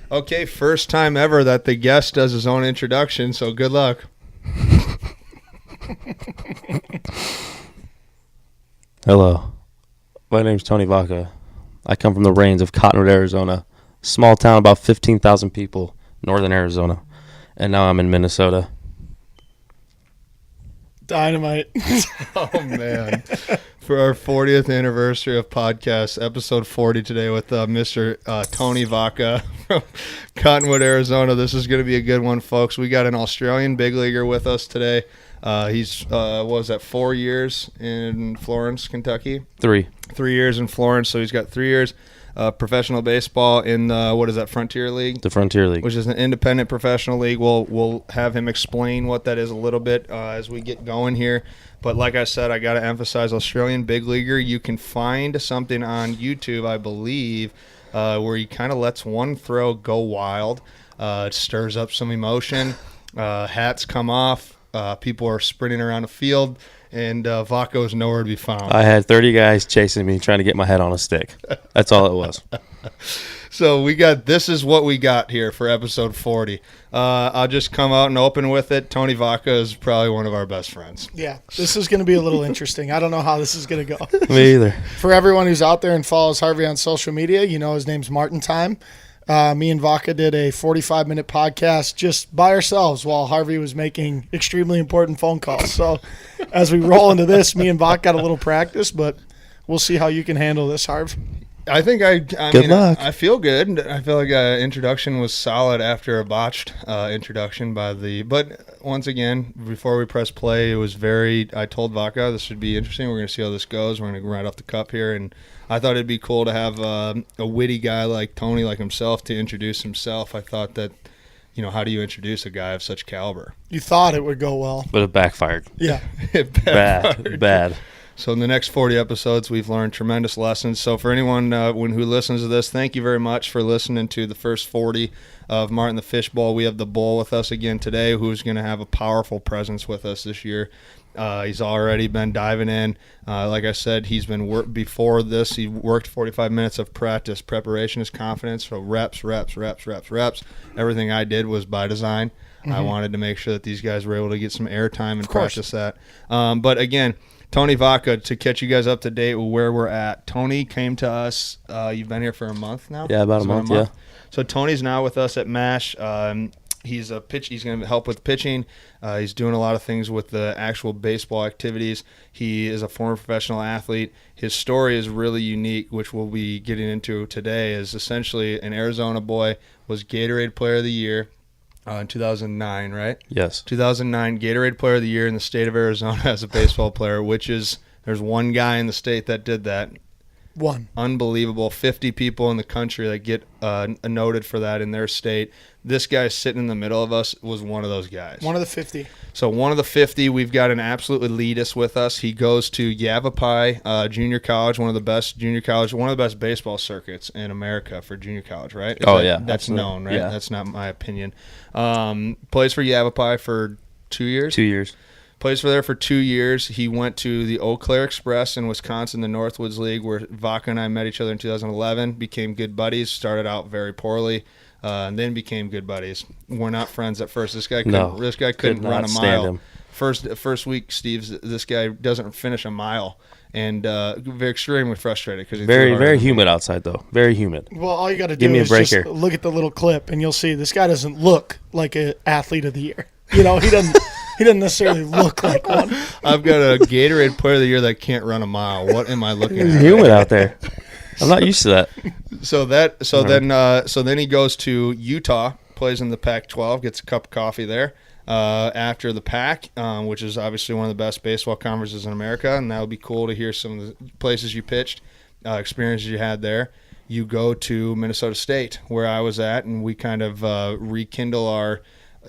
Okay, first time ever that the guest does his own introduction, so good luck. Hello, my name's Tony Vocca. I come from the rains of Cottonwood, Arizona, small town about 15,000 people, northern Arizona, and now I'm in Minnesota. Dynamite. Oh, man. For our 40th anniversary of podcast, episode 40 today with Mr. Tony Vocca from Cottonwood, Arizona. This is going to be a good one, folks. We got an Australian big leaguer with us today. He's, 4 years in Florence, Kentucky? 3 years in Florence, so he's got 3 years professional baseball in, Frontier League? The Frontier League. Which is an independent professional league. We'll have him explain what that is a little bit as we get going here. But like I said, I got to emphasize Australian big leaguer. You can find something on YouTube, I believe, where he kind of lets one throw go wild. It stirs up some emotion. Hats come off. People are sprinting around the field, and Vocca is nowhere to be found. I had 30 guys chasing me, trying to get my head on a stick. That's all it was. So this is what we got here for episode 40. I'll just come out and open with it. Tony Vocca is probably one of our best friends. Yeah, this is going to be a little interesting. I don't know how this is going to go. Me either. For everyone who's out there and follows Harvey on social media, you know his name's Martin Time. Me and Vocca did a 45-minute podcast just by ourselves while Harvey was making extremely important phone calls. So as we roll into this, me and Vocca got a little practice, but we'll see how you can handle this, Harv. I think Good luck. I feel good. I feel like introduction was solid after a botched introduction but once again, before we press play, it was I told Vocca this should be interesting. We're going to see how this goes. We're going to go right off the cup here, and I thought it'd be cool to have a witty guy like Tony, like himself, to introduce himself. I thought that, how do you introduce a guy of such caliber? You thought it would go well. But it backfired. Yeah. It backfired. Bad. So in the next 40 episodes, we've learned tremendous lessons. So for anyone who listens to this, thank you very much for listening to the first 40 of Martin the Fishbowl. We have the Bull with us again today, who's going to have a powerful presence with us this year. He's already been diving in. Like I said, he's been before this. He worked 45 minutes of practice. Preparation is confidence. So reps. Everything I did was by design. Mm-hmm. I wanted to make sure that these guys were able to get some airtime and practice that. But again, Tony Vocca, to catch you guys up to date with where we're at. Tony came to us. You've been here for a month now? Yeah, about a month, yeah. So Tony's now with us at MASH. He's a pitch. He's going to help with pitching. He's doing a lot of things with the actual baseball activities. He is a former professional athlete. His story is really unique, which we'll be getting into today. Is essentially an Arizona boy, was Gatorade Player of the Year in 2009, right? Yes. 2009 Gatorade Player of the Year in the state of Arizona as a baseball player, there's one guy in the state that did that. One. Unbelievable. 50 people in the country that get noted for that in their state. This guy sitting in the middle of us was one of those guys. One of the 50. So one of the 50, we've got an absolute elitist with us. He goes to Yavapai Junior College, one of the best junior college, one of the best baseball circuits in America for junior college, right? That's absolutely. known, right? Yeah. That's not my opinion. Plays for Yavapai for 2 years? 2 years. Plays for there for 2 years. He went to the Eau Claire Express in Wisconsin, the Northwoods League, where Vocca and I met each other in 2011, became good buddies, started out very poorly, and then became good buddies. We're not friends at first. This guy couldn't run a mile. First week, this guy doesn't finish a mile, and very extremely frustrated because very humid outside though. Very humid. Well, all you got to do is just look at the little clip, and you'll see this guy doesn't look like an athlete of the year. He doesn't. He doesn't necessarily look like one. I've got a Gatorade Player of the Year that can't run a mile. What am I looking at? It's humid out there. I'm not used to that. Then he goes to Utah, plays in the Pac-12, gets a cup of coffee there. After the Pac, which is obviously one of the best baseball conferences in America, and that would be cool to hear some of the places you pitched, experiences you had there. You go to Minnesota State, where I was at, and we kind of rekindle our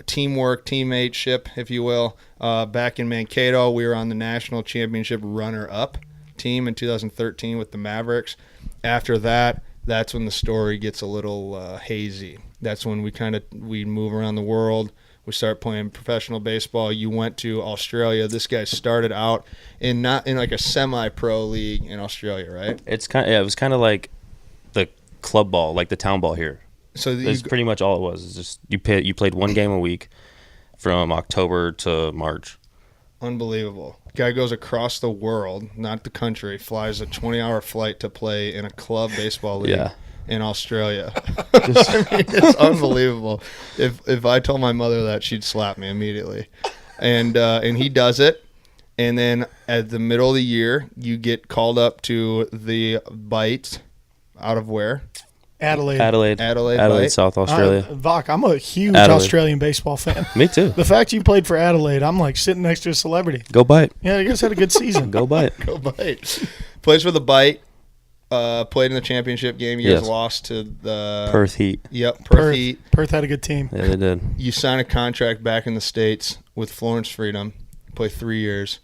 teamwork, teammateship, if you will. Back in Mankato, we were on the national championship runner-up team in 2013 with the Mavericks. After that, that's when the story gets a little hazy. That's when we move around the world. We start playing professional baseball. You went to Australia. This guy started out not in like a semi-pro league in Australia, right? It was kind of like the club ball, like the town ball here. So That's pretty much all it was. It's just you played one game a week from October to March. Unbelievable. Guy goes across the world, not the country, flies a 20-hour flight to play in a club baseball league in Australia. I mean, it's unbelievable. If I told my mother that, she'd slap me immediately. And he does it. And then at the middle of the year, you get called up to the Bite out of where? Adelaide, Bite. South Australia. Voc, I'm a huge Adelaide. Australian baseball fan. Me too. The fact you played for Adelaide, I'm like sitting next to a celebrity. Go Bite. Yeah, you guys had a good season. Go Bite. Go Bite. Plays for the Bite. Played in the championship game. You guys lost to the Perth Heat. Yep, Perth Heat. Perth had a good team. Yeah, they did. You sign a contract back in the States with Florence Freedom. Play 3 years.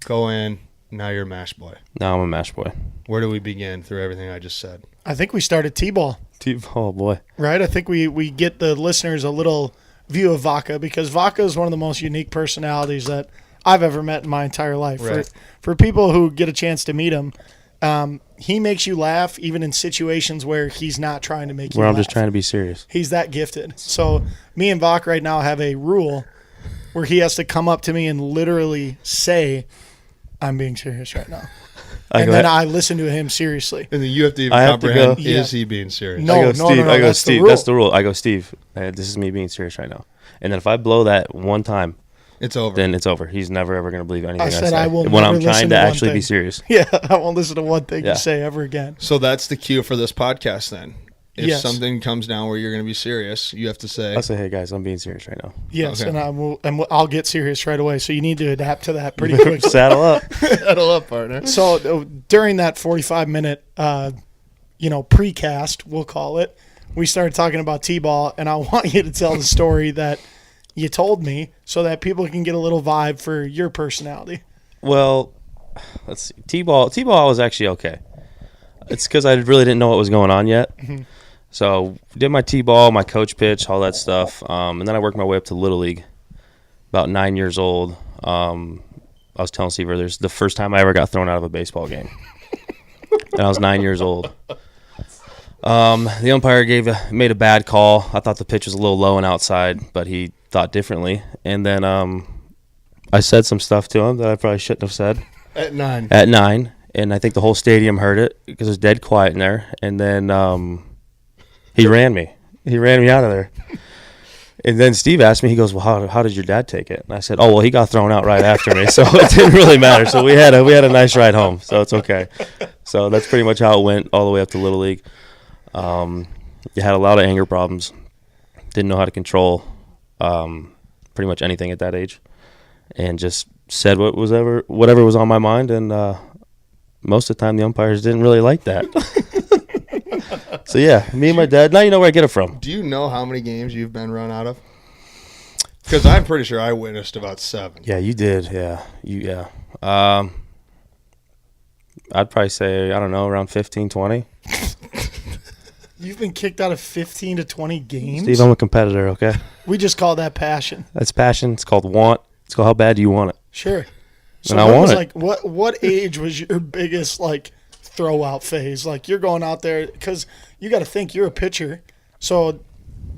Go in. Now you're a MASH boy. Now I'm a MASH boy. Where do we begin through everything I just said? I think we started T-ball. Oh, boy. Right? I think we get the listeners a little view of Vocca because Vocca is one of the most unique personalities that I've ever met in my entire life. Right. For people who get a chance to meet him, he makes you laugh even in situations where he's not trying to make you laugh. Where I'm just trying to be serious. He's that gifted. So me and Voc right now have a rule where he has to come up to me and literally say, I'm being serious right now. And then I listen to him seriously. And then you have to even comprehend, is he being serious? No, I go, that's Steve, the rule. that's the rule. I go, Steve, this is me being serious right now. And then if I blow that one time, it's over. Then it's over. He's never, ever going to believe anything I said say. I will when never I'm trying to actually thing. be serious. Yeah, I won't listen to one thing you say ever again. So that's the cue for this podcast then. If Yes. something comes down where you're going to be serious, you have to say, I'll say, hey, guys, I'm being serious right now. Yes, Okay. and I'll get serious right away. So you need to adapt to that pretty quickly. Saddle up. Saddle up, partner. So during that 45-minute, precast, we'll call it, we started talking about T-ball, and I want you to tell the story that you told me so that people can get a little vibe for your personality. Well, let's see. T-ball was actually okay. It's because I really didn't know what was going on yet. Mm-hmm. So did my T-ball, my coach pitch, all that stuff. And then I worked my way up to Little League. About 9 years old. I was telling Steve earlier, this is the first time I ever got thrown out of a baseball game. And I was 9 years old. The umpire made a bad call. I thought the pitch was a little low and outside, but he thought differently. And then I said some stuff to him that I probably shouldn't have said. At 9. At 9. And I think the whole stadium heard it because it was dead quiet in there. And then he ran me. He ran me out of there. And then Steve asked me, he goes, well, how did your dad take it? And I said, oh, well, he got thrown out right after me, so it didn't really matter. So we had a nice ride home, so it's okay. So that's pretty much how it went all the way up to Little League. You had a lot of anger problems. Didn't know how to control pretty much anything at that age. And just said whatever was on my mind, and most of the time the umpires didn't really like that. So yeah, me and my dad. Now you know where I get it from. Do you know how many games you've been run out of? Because I'm pretty sure I witnessed about 7. Yeah, you did. Yeah. I'd probably say, I don't know, around 15, 20. You've been kicked out of 15 to 20 games? Steve, I'm a competitor, okay? We just call that passion. That's passion. It's called want. It's called how bad do you want it? Sure. So And I want it. like what age was your biggest throw out phase? Like you're going out there because you got to think you're a pitcher, so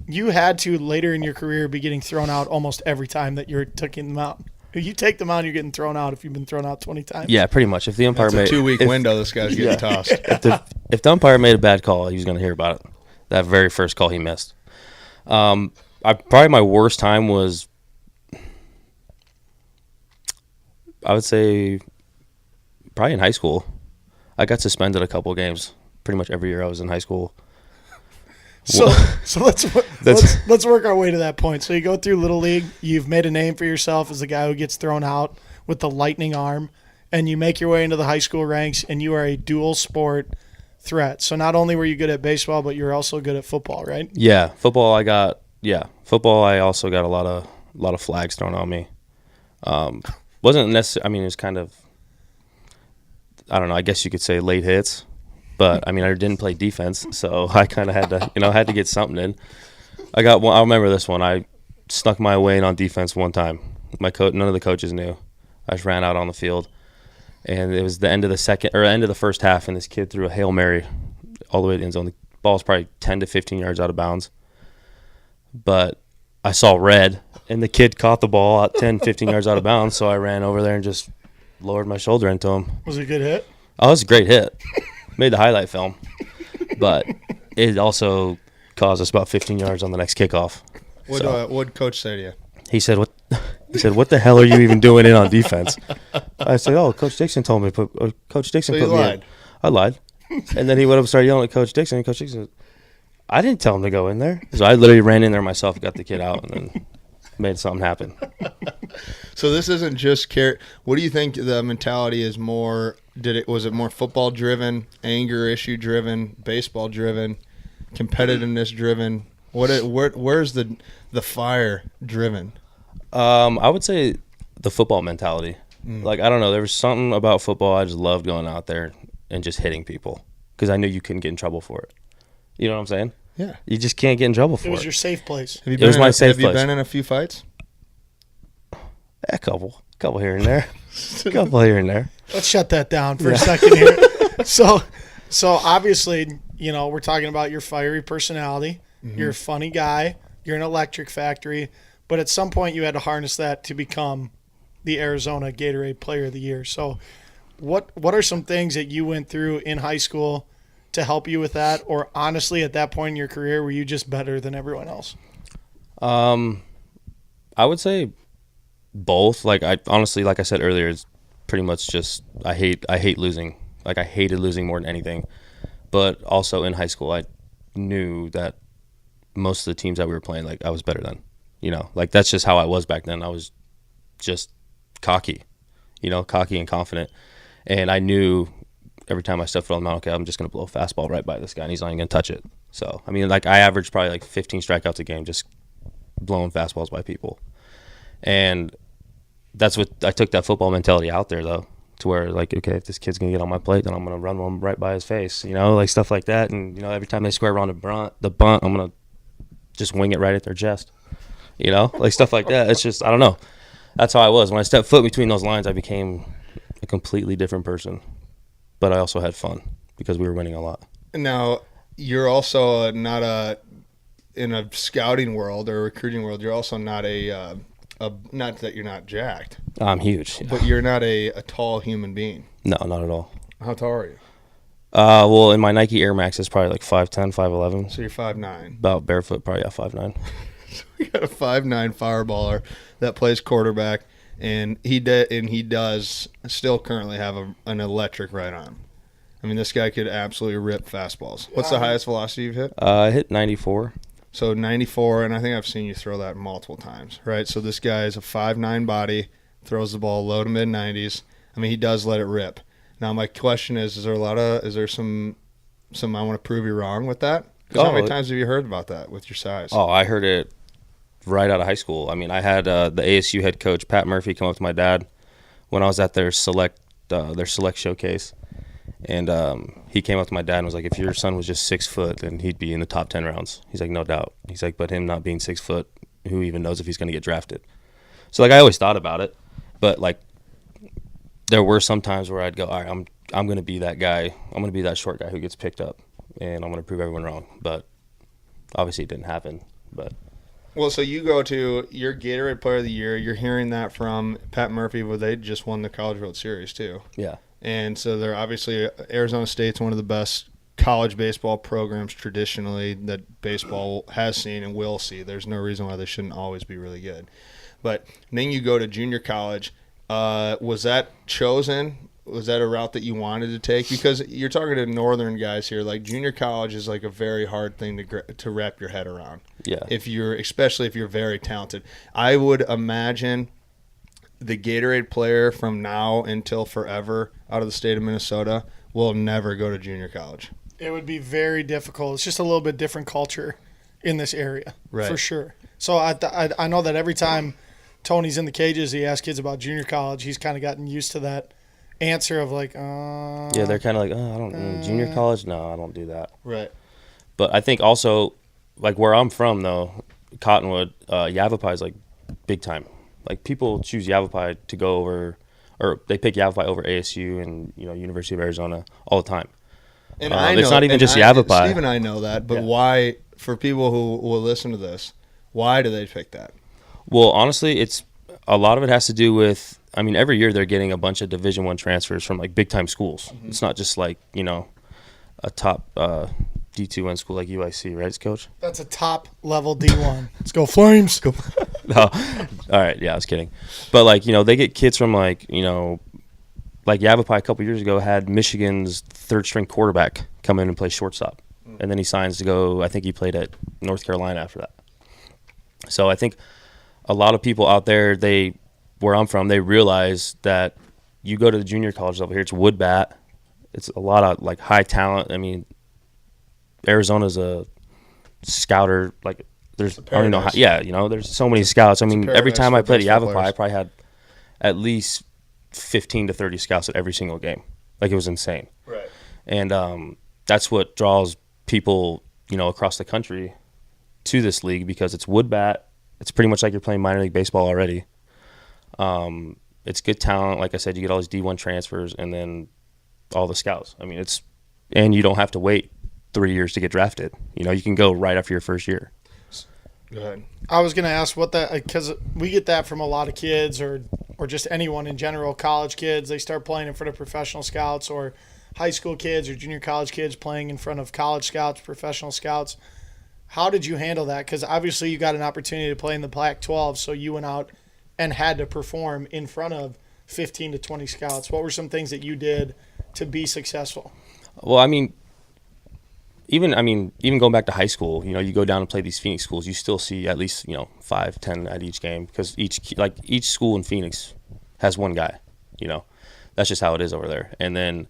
you had to later in your career be getting thrown out almost every time that you're taking them out. If you take them out, you're getting thrown out. If you've been thrown out 20 times. Yeah, pretty much. If the umpire It's a 2-week window this guy's getting tossed. if the umpire made a bad call, he was going to hear about it. That very first call he missed. Probably my worst time was, I would say, probably in high school. I got suspended a couple of games pretty much every year I was in high school. So let's work our way to that point. So you go through Little League. You've made a name for yourself as the guy who gets thrown out with the lightning arm, and you make your way into the high school ranks, and you are a dual sport threat. So not only were you good at baseball, but you're also good at football, right? Yeah, football. Football. I also got a lot of flags thrown on me. Wasn't necessarily. I mean, it was kind of. I don't know. I guess you could say late hits. But I mean, I didn't play defense, so I kind of had to, get something in. I got one. I remember this one. I snuck my way in on defense one time. None of the coaches knew. I just ran out on the field, and it was the end of the first half, and this kid threw a Hail Mary all the way to the end zone. The ball's probably 10 to 15 yards out of bounds. But I saw red, and the kid caught the ball at 10, 15 yards out of bounds, so I ran over there and just lowered my shoulder into him. Was it a good hit? Oh, it was a great hit. Made the highlight film. But it also caused us about 15 yards on the next kickoff. What'd Coach say to you? He said, what the hell are you even doing in on defense? I said, oh, Coach Dixon told me. Coach Dixon put me in. I lied. And then he went up and started yelling at Coach Dixon. And Coach Dixon said, I didn't tell him to go in there. So I literally ran in there myself, got the kid out, and then made something happen. So this isn't just care. What do you think the mentality is more? Was it more football driven, anger issue driven, baseball driven, competitiveness driven? Where's the fire driven? I would say the football mentality. Like, I don't know. There was something about football. I just loved going out there and just hitting people because I knew you couldn't get in trouble for it. You know what I'm saying? Yeah. You just can't get in trouble for it. It was your safe place. It was my safe place. Have you been in a few fights? A couple here and there. Let's shut that down for a second here. So obviously, we're talking about your fiery personality. Mm-hmm. You're a funny guy. You're an electric factory. But at some point, you had to harness that to become the Arizona Gatorade Player of the Year. So what are some things that you went through in high school to help you with that? Or honestly, at that point in your career, were you just better than everyone else? I would say both. Like, honestly, like I said earlier, it's pretty much just I hate losing. Like, I hated losing more than anything. But also in high school, I knew that most of the teams that we were playing, like, I was better than. Like, that's just how I was back then. I was just cocky and confident. And I knew every time I stepped foot on the mound, okay, I'm just going to blow a fastball right by this guy, and he's not even going to touch it. So, I mean, like, I averaged probably like 15 strikeouts a game just blowing fastballs by people. And that's what I took that football mentality out there, though, to where, like, okay, if this kid's going to get on my plate, then I'm going to run one right by his face, like stuff like that. And, every time they square around the bunt, I'm going to just wing it right at their chest, like stuff like that. It's just, I don't know. That's how I was. When I stepped foot between those lines, I became a completely different person. But I also had fun because we were winning a lot. Now, you're also not in a scouting world or recruiting world, you're also not not that you're not jacked. I'm huge. But you're not a tall human being. No, not at all. How tall are you? Well, in my Nike Air Max, it's probably like 5'10", 5'11". So you're 5'9". About barefoot, probably 5'9". So we got a 5'9" fireballer that plays quarterback. And he does still currently have an electric right arm. I mean, this guy could absolutely rip fastballs. What's the highest velocity you've hit? I hit 94. So 94, and I think I've seen you throw that multiple times, right? So this guy is a 5'9" body, throws the ball low to mid-90s. I mean, he does let it rip. Now, my question is there some I want to prove you wrong with that? Because how many times have you heard about that with your size? Oh, I heard it right out of high school. I mean, I had the ASU head coach, Pat Murphy, come up to my dad when I was at their select showcase. And he came up to my dad and was like, if your son was just 6 foot, then he'd be in the top 10 rounds. He's like, no doubt. He's like, but him not being 6 foot, who even knows if he's going to get drafted? So, like, I always thought about it. But, like, there were some times where I'd go, all right, I'm going to be that guy. I'm going to be that short guy who gets picked up. And I'm going to prove everyone wrong. But obviously it didn't happen. But well, so you go to your Gatorade Player of the Year. You're hearing that from Pat Murphy, where they just won the College World Series too. Yeah. And so they're obviously Arizona State's one of the best college baseball programs traditionally that baseball has seen and will see. There's no reason why they shouldn't always be really good. But then you go to junior college. Was that chosen? Was that a route that you wanted to take? Because you're talking to northern guys here. Like, junior college is like a very hard thing to wrap your head around. Yeah. Especially if you're very talented. I would imagine the Gatorade player from now until forever out of the state of Minnesota will never go to junior college. It would be very difficult. It's just a little bit different culture in this area, right? For sure. So I know that every time Tony's in the cages, he asks kids about junior college. He's kind of gotten used to that answer of like, yeah, they're kind of like, I don't junior college. No, I don't do that. Right. But I think also, like where I'm from though, Cottonwood, Yavapai is like big time. Like people choose Yavapai to go over, or they pick Yavapai over ASU and University of Arizona all the time. And I know, it's not even just Yavapai. Yavapai. Steve and I know that, but why, for people who will listen to this, why do they pick that? Well, honestly, it's a lot of it has to do with, I mean, every year they're getting a bunch of Division I transfers from like big time schools. Mm-hmm. It's not just like, you know, a top D2N school like UIC, right, Coach? That's a top level D1. Let's go Flames. Go. No. All right, yeah, I was kidding. But like, you know, they get kids from like, you know, like Yavapai a couple years ago had Michigan's third string quarterback come in and play shortstop. Mm. And then he signs to go, I think he played at North Carolina after that. So I think a lot of people out there, where I'm from, they realize that you go to the junior college level here, it's wood bat. It's a lot of like high talent. I mean, Arizona's a scouter. Like there's, I don't even know how, yeah, you know, there's so many scouts. I mean, every time I played at Yavapai, I probably had at least 15 to 30 scouts at every single game. Like it was insane. Right. And that's what draws people, you know, across the country to this league because it's wood bat. It's pretty much like you're playing minor league baseball already. It's good talent. Like I said, you get all these D1 transfers and then all the scouts. I mean, and you don't have to wait 3 years to get drafted. You know, you can go right after your first year. Go ahead. I was going to ask what that, because we get that from a lot of kids or just anyone in general, college kids. They start playing in front of professional scouts, or high school kids or junior college kids playing in front of college scouts, professional scouts. How did you handle that? Because obviously you got an opportunity to play in the Pac-12, so you went out and had to perform in front of 15 to 20 scouts. What were some things that you did to be successful? Well, I mean, even going back to high school, you know, you go down and play these Phoenix schools, you still see at least, you know, 5, 10 at each game because each school in Phoenix has one guy, you know. That's just how it is over there. And then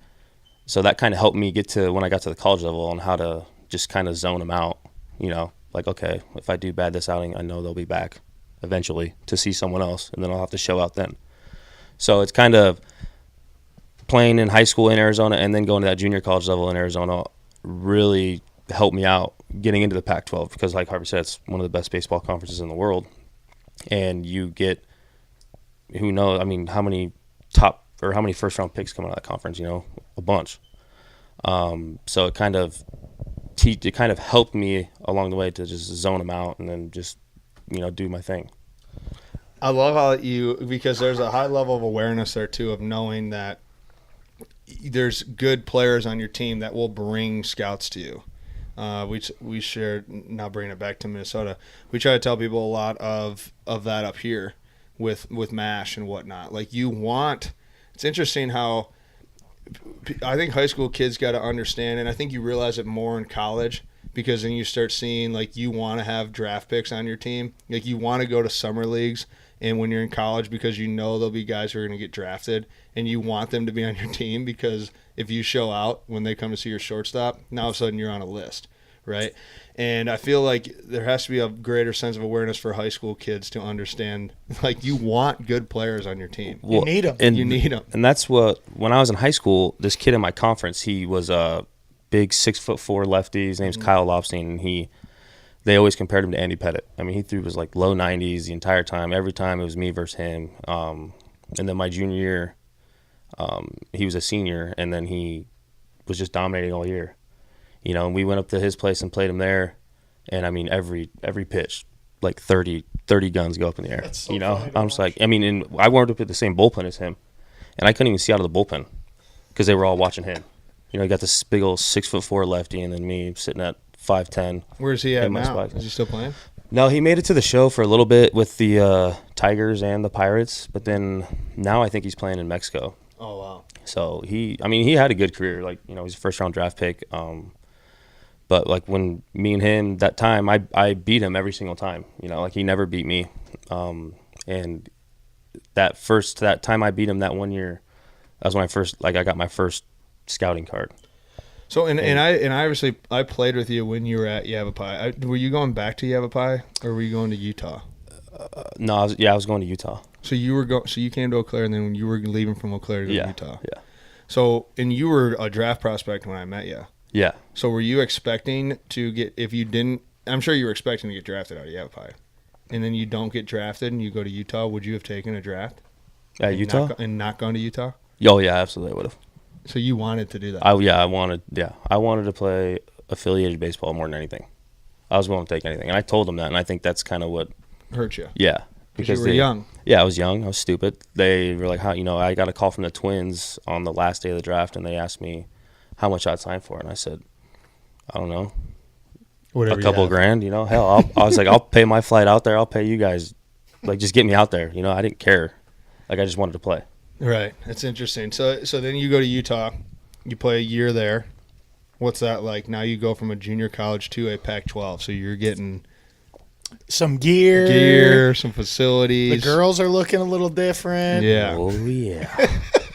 so that kind of helped me get to when I got to the college level on how to just kind of zone them out, you know, like, okay, if I do bad this outing, I know they'll be back eventually to see someone else, and then I'll have to show out then. So it's kind of playing in high school in Arizona and then going to that junior college level in Arizona really helped me out getting into the Pac-12 because, like Harvey said, it's one of the best baseball conferences in the world. And you get, who knows, I mean, how many first-round picks come out of that conference, you know, a bunch. So it kind of helped me along the way to just zone them out and then just, you know, do my thing. I love how because there's a high level of awareness there too of knowing that there's good players on your team that will bring scouts to you. We shared, now bringing it back to Minnesota, we try to tell people a lot of that up here with MASH and whatnot. Like it's interesting how I think high school kids got to understand, and I think you realize it more in college, because then you start seeing, like, you want to have draft picks on your team. Like, you want to go to summer leagues, and when you're in college, because you know there'll be guys who are going to get drafted, and you want them to be on your team because if you show out when they come to see your shortstop, now all of a sudden you're on a list, right? And I feel like there has to be a greater sense of awareness for high school kids to understand, like, you want good players on your team. Well, you need them. And, you need them. And that's what, when I was in high school, this kid in my conference, he was a big 6'4" lefty. His name's Kyle Lofstein, and they always compared him to Andy Pettit. I mean, he threw was like low 90s the entire time. Every time it was me versus him. And then my junior year, he was a senior, and then he was just dominating all year. You know, and we went up to his place and played him there, and I mean every pitch, like 30 guns go up in the air. That's so you know, funny to I'm just watch. like, I mean, and I warmed up at the same bullpen as him, and I couldn't even see out of the bullpen because they were all watching him. You know, you got this big old 6'4" lefty, and then me sitting at 5'10". Where's he at in my now? spot. Is he still playing? No, he made it to the show for a little bit with the Tigers and the Pirates, but then now I think he's playing in Mexico. Oh, wow. So he had a good career. Like, you know, he's a first-round draft pick. But, like, when me and him, that time, I beat him every single time. You know, like, he never beat me. And that time I beat him that 1 year, that was when I got my first scouting card. So, and I obviously, I played with you when you were at Yavapai. Were you going back to Yavapai, or were you going to Utah? No, I was going to Utah. So you came to Eau Claire, and then when you were leaving from Eau Claire to go to Utah. Yeah. So, and you were a draft prospect when I met you. Yeah. So were you expecting to get, if you didn't, I'm sure you were expecting to get drafted out of Yavapai, and then you don't get drafted and you go to Utah, would you have taken a draft? At Utah? And not gone to Utah? Oh, yeah, absolutely I would have. So you wanted to do that? I wanted to play affiliated baseball more than anything. I was willing to take anything, and I told them that, and I think that's kind of what hurt you. Yeah, because you were young. Yeah, I was young. I was stupid. They were like, "How?" I got a call from the Twins on the last day of the draft, and they asked me how much I'd sign for, and I said, "I don't know, whatever, a couple grand." Hell, I was like, "I'll pay my flight out there. I'll pay you guys. Like, just get me out there." I didn't care. Like, I just wanted to play. Right. That's interesting. So then you go to Utah. You play a year there. What's that like? Now you go from a junior college to a Pac-12. So you're getting some gear, some facilities. The girls are looking a little different. Yeah. Oh yeah.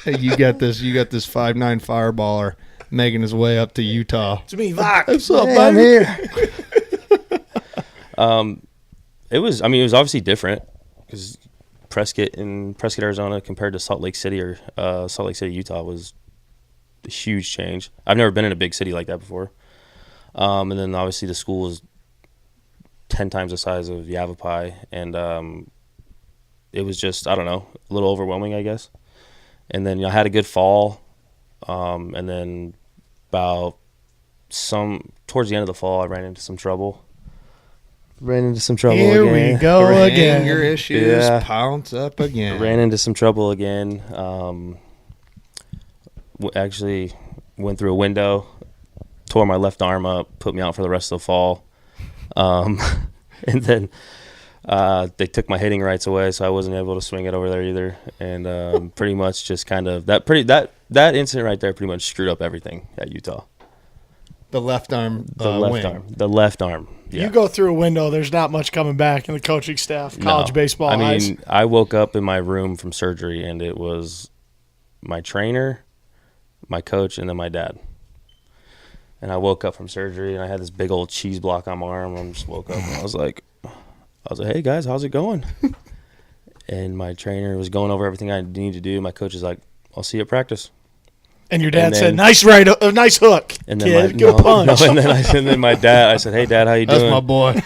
you got this 5'9" fireballer making his way up to Utah. It's me, Voc. What's up, I'm baby? here. It was obviously different because Prescott, Arizona compared to Salt Lake City, Utah was a huge change. I've never been in a big city like that before. And then obviously the school is 10 times the size of Yavapai, and it was just, I don't know, a little overwhelming, I guess. And then I had a good fall, and then towards the end of the fall, I ran into some trouble. Here again. we go again. Anger issues pounce up again. Ran into some trouble again. Actually went through a window, tore my left arm up, put me out for the rest of the fall. And then they took my hitting rights away, so I wasn't able to swing it over there either. And pretty much just kind of that incident right there pretty much screwed up everything at Utah. The left arm. The left arm. Yeah. You go through a window, there's not much coming back in the coaching staff, college baseball. I woke up in my room from surgery, and it was my trainer, my coach, and then my dad. And I woke up from surgery, and I had this big old cheese block on my arm. I just woke up, and I was like, "Hey guys, how's it going?" And my trainer was going over everything I need to do. My coach is like, "I'll see you at practice." And your dad said, "Nice nice hook, and then kid, get a punch." and then my dad, I said, "Hey Dad, how you doing?" That's my boy.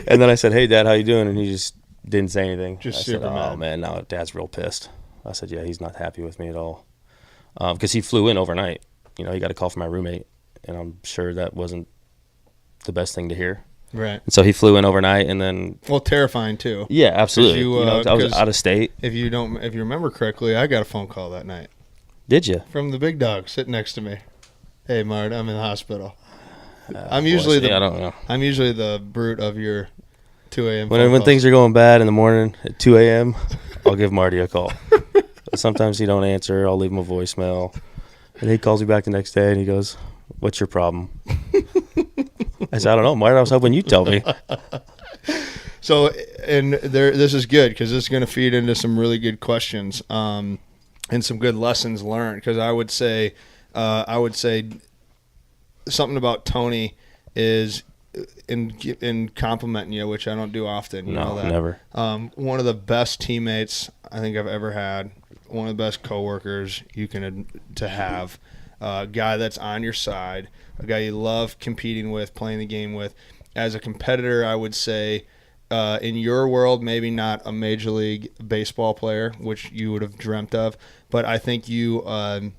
And then I said, "Hey Dad, how you doing?" And he just didn't say anything. Just I super said, mad. "Oh man, now Dad's real pissed." I said, "Yeah, he's not happy with me at all," because he flew in overnight. He got a call from my roommate, and I'm sure that wasn't the best thing to hear. Right. And so he flew in overnight, and then terrifying too. Yeah, absolutely. I was 'cause out of state. If you remember correctly, I got a phone call that night. Did you? From the big dog sitting next to me. "Hey, Mart, I'm in the hospital." I'm usually I don't know. I'm usually the brute of your 2 a.m. When things are going bad in the morning at 2 a.m., I'll give Marty a call. Sometimes he don't answer. I'll leave him a voicemail. And he calls me back the next day, and he goes, "What's your problem?" I said, "I don't know, Marty. I was hoping you'd tell me." So, this is good because this is going to feed into some really good questions and some good lessons learned. Because I would say something about Tony is in complimenting you, which I don't do often. You know that. Never. One of the best teammates I think I've ever had. One of the best coworkers you can to have. A guy that's on your side. A guy you love competing with, playing the game with. As a competitor, I would say, in your world, maybe not a Major League Baseball player, which you would have dreamt of, but I think you, I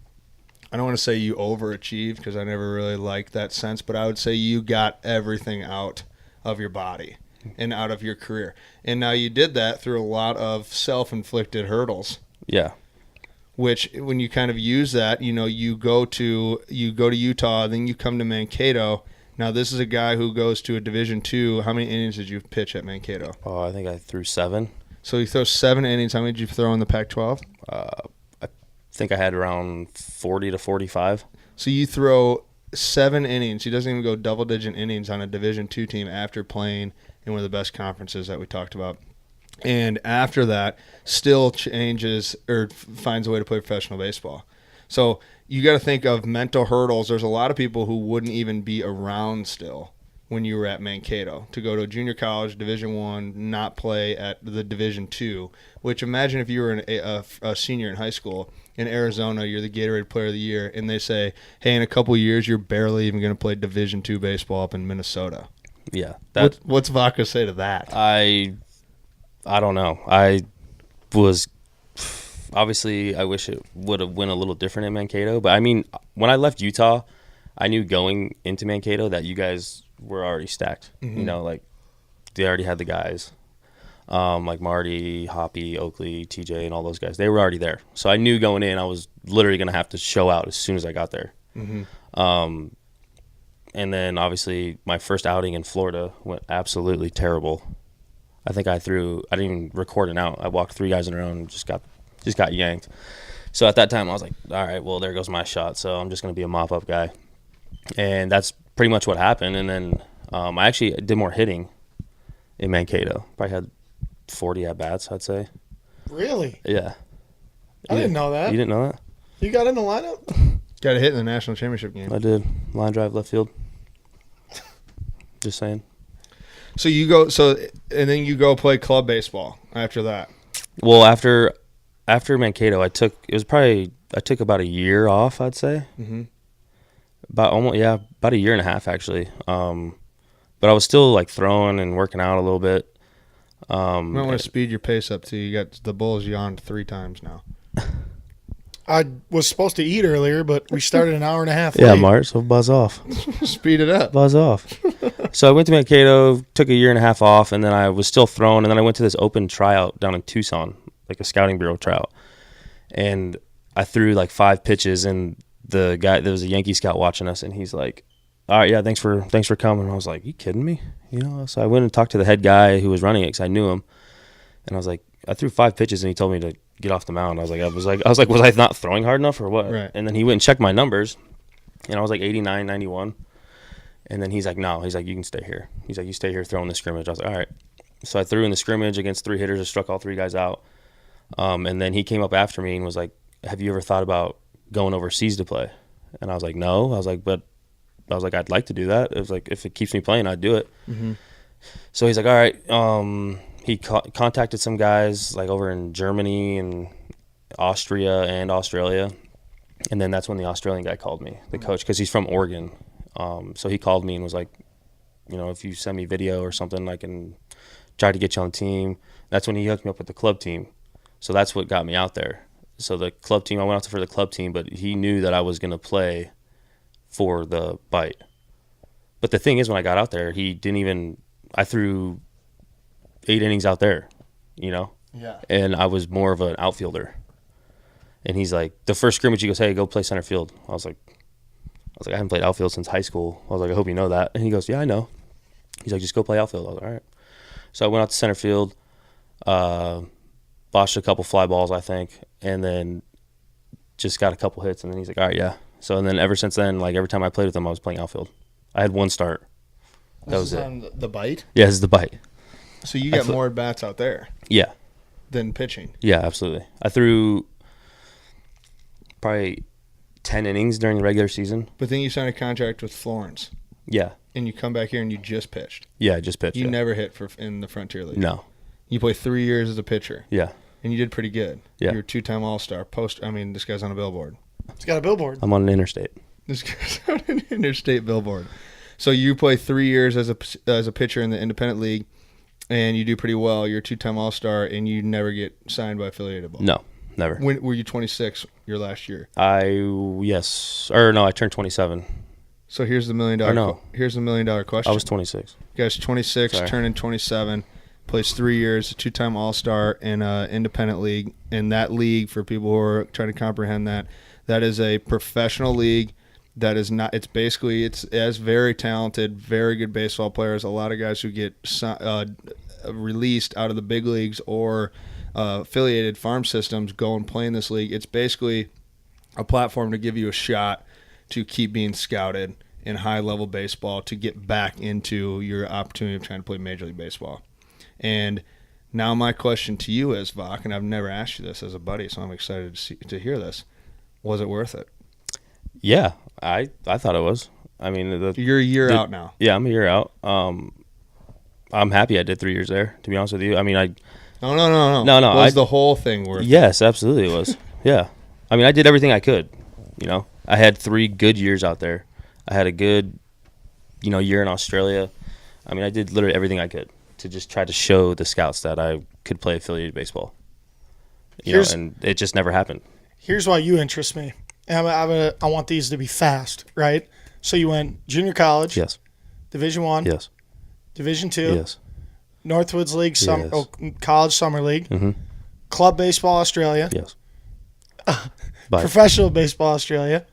don't want to say you overachieved because I never really liked that sense, but I would say you got everything out of your body and out of your career. And now you did that through a lot of self-inflicted hurdles. Yeah. Which, when you kind of use that, you go to Utah, then you come to Mankato. Now, this is a guy who goes to a Division II. How many innings did you pitch at Mankato? Oh, I think I threw 7. So you throw 7 innings. How many did you throw in the Pac-12? I think I had around 40 to 45. So you throw 7 innings. He doesn't even go double-digit innings on a Division II team after playing in one of the best conferences that we talked about. And after that, still changes or finds a way to play professional baseball. So you got to think of mental hurdles. There's a lot of people who wouldn't even be around still when you were at Mankato to go to a junior college, Division I, not play at the Division II. Which, imagine if you were a senior in high school in Arizona, you're the Gatorade Player of the Year, and they say, "Hey, in a couple of years, you're barely even going to play Division II baseball up in Minnesota." Yeah. What's Vocca say to that? I don't know. I was obviously I wish it would have went a little different in Mankato, but I mean, when I left Utah, I knew going into Mankato that you guys were already stacked. Mm-hmm. You know, like they already had the guys, like Marty, Hoppy, Oakley, TJ, and all those guys. They were already there, so I knew going in I was literally gonna have to show out as soon as I got there. Mm-hmm. And then obviously my first outing in Florida went absolutely terrible. I think I didn't even record an out. I walked 3 guys in a row and just got yanked. So at that time I was like, all right, well, there goes my shot. So I'm just going to be a mop-up guy. And that's pretty much what happened. And then I actually did more hitting in Mankato. Probably had 40 at-bats, I'd say. Really? Yeah. I didn't know that. You didn't know that? You got in the lineup? Got a hit in the national championship game. I did. Line drive left field. Just saying. So and then you go play club baseball after that. Well, after Mankato, I took about a year off, I'd say. Mm-hmm. About a year and a half actually. But I was still like throwing and working out a little bit. You might want to speed your pace up too. You got the Bulls yawned 3 times now. I was supposed to eat earlier, but we started an hour and a half Yeah, late. Mart, so buzz off. Speed it up. Buzz off. So I went to Mankato, took a year and a half off, and then I was still throwing, and then I went to this open tryout down in Tucson, like a scouting bureau tryout. And I threw like 5 pitches, and the guy, there was a Yankee scout watching us, and he's like, all right, yeah, thanks for coming. And I was like, you kidding me? You know, so I went and talked to the head guy who was running it because I knew him. And I was like, I threw 5 pitches, and he told me to get off the mound. I was like, was I not throwing hard enough or what? Right. And then he went and checked my numbers, and I was like 89, 91. And then he's like, no. He's like, you can stay here. He's like, you stay here throwing the scrimmage. I was like, all right. So I threw in the scrimmage against 3 hitters. I struck all 3 guys out. And then he came up after me and was like, have you ever thought about going overseas to play? And I was like, no. I was like, I'd like to do that. It was like, if it keeps me playing, I'd do it. Mm-hmm. So he's like, all right. He contacted some guys like over in Germany and Austria and Australia. And then that's when the Australian guy called me, the coach, because he's from Oregon. So he called me and was like, you know, if you send me video or something, I can try to get you on the team. That's when he hooked me up with the club team. So that's what got me out there. So the club team, I went out there for the club team, but he knew that I was going to play for the bite. But the thing is, when I got out there, I threw 8 innings out there, you know? Yeah. And I was more of an outfielder. And he's like, the first scrimmage, he goes, hey, go play center field. I was like, I haven't played outfield since high school. I was like, I hope you know that. And he goes, yeah, I know. He's like, just go play outfield. I was like, all right. So I went out to center field, botched a couple fly balls, I think, and then just got a couple hits. And then he's like, all right, yeah. So and then ever since then, like every time I played with him, I was playing outfield. I had 1 start. That was it. On the bite? Yeah, this is the bite. So you got more bats out there Yeah. than pitching. Yeah, absolutely. I threw probably 10 innings during the regular season. But then you signed a contract with Florence. Yeah. And you come back here and you just pitched. Yeah, I just pitched. You yeah. never hit in the Frontier League. No. You played 3 years as a pitcher. Yeah. And you did pretty good. Yeah. You're a 2-time All-Star. This guy's on a billboard. It's got a billboard. I'm on an interstate. This guy's on an interstate billboard. So you play 3 years as a pitcher in the independent league, and you do pretty well. You're a 2-time All-Star, and you never get signed by affiliated ball. No, never. When were you 26 your last year? I turned 27. So here's the $1 million. Here's the $1 million question. I was 26. You guys 26, Sorry. turning 27, plays 3 years, a 2-time All-Star in an independent league. In that league, for people who are trying to comprehend that is a professional league. That is not. It's very talented, very good baseball players. A lot of guys who get released out of the big leagues or affiliated farm systems go and play in this league. It's basically a platform to give you a shot to keep being scouted in high-level baseball to get back into your opportunity of trying to play Major League Baseball. And now my question to you is, Voc, and I've never asked you this as a buddy, so I'm excited to hear this. Was it worth it? Yeah, I thought it was. I mean, you're a year out now. Yeah, I'm a year out. I'm happy I did 3 years there, to be honest with you. I mean, No. No. Was the whole thing worth it? Yes, absolutely it was. Yeah. I mean, I did everything I could, you know. I had 3 good years out there. I had a good, year in Australia. I mean, I did literally everything I could to just try to show the scouts that I could play affiliated baseball. and it just never happened. Here's why you interest me. And I want these to be fast, right? So you went junior college, Yes. Division I, Yes. Division II, Yes. Northwoods League, Yes. College Summer League, Mm-hmm. Club Baseball Australia, Yes. Bye. Professional Baseball Australia,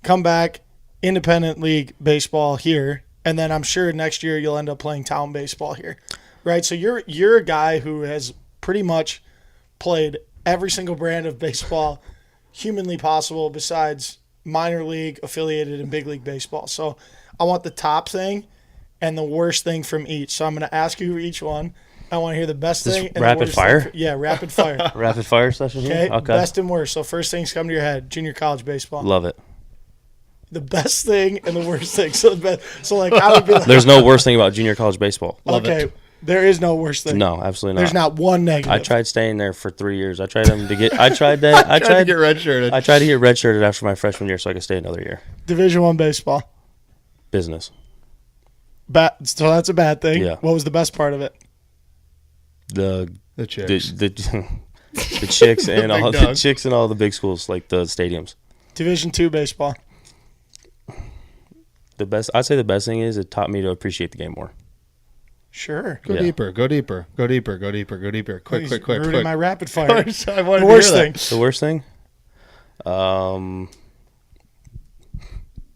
come back, Independent League Baseball here, and then I'm sure next year you'll end up playing town baseball here, right? So you're a guy who has pretty much played every single brand of baseball humanly possible besides minor league, affiliated, and big league baseball. So I want the top thing and the worst thing from each. So I'm going to ask you each one. I want to hear the best This thing and rapid the worst fire? thing. Yeah, rapid fire. Rapid fire session here? Okay, Okay. best and worst. So first things come to your head, junior college baseball. Love it. The best thing and the worst thing. So the best. So like I would be like, There's no worst thing about junior college baseball. okay, there is no worst thing. No, absolutely not. There's not one negative. I tried staying there for 3 years. I tried to get redshirted. redshirted. I tried to get redshirted after my freshman year so I could stay another year. Division I baseball. Business. So that's a bad thing. Yeah. What was the best part of it? The chicks. the chicks and big all the dogs. chicks and all the big schools like the stadiums. Division II baseball. I'd say the best thing is it taught me to appreciate the game more. Sure. Go Yeah. deeper. Go deeper. Go deeper. Go deeper. Go deeper. Quick, He's quick, quick, ruining quick. my rapid fire. I wanted The to worst hear thing. that. The worst thing,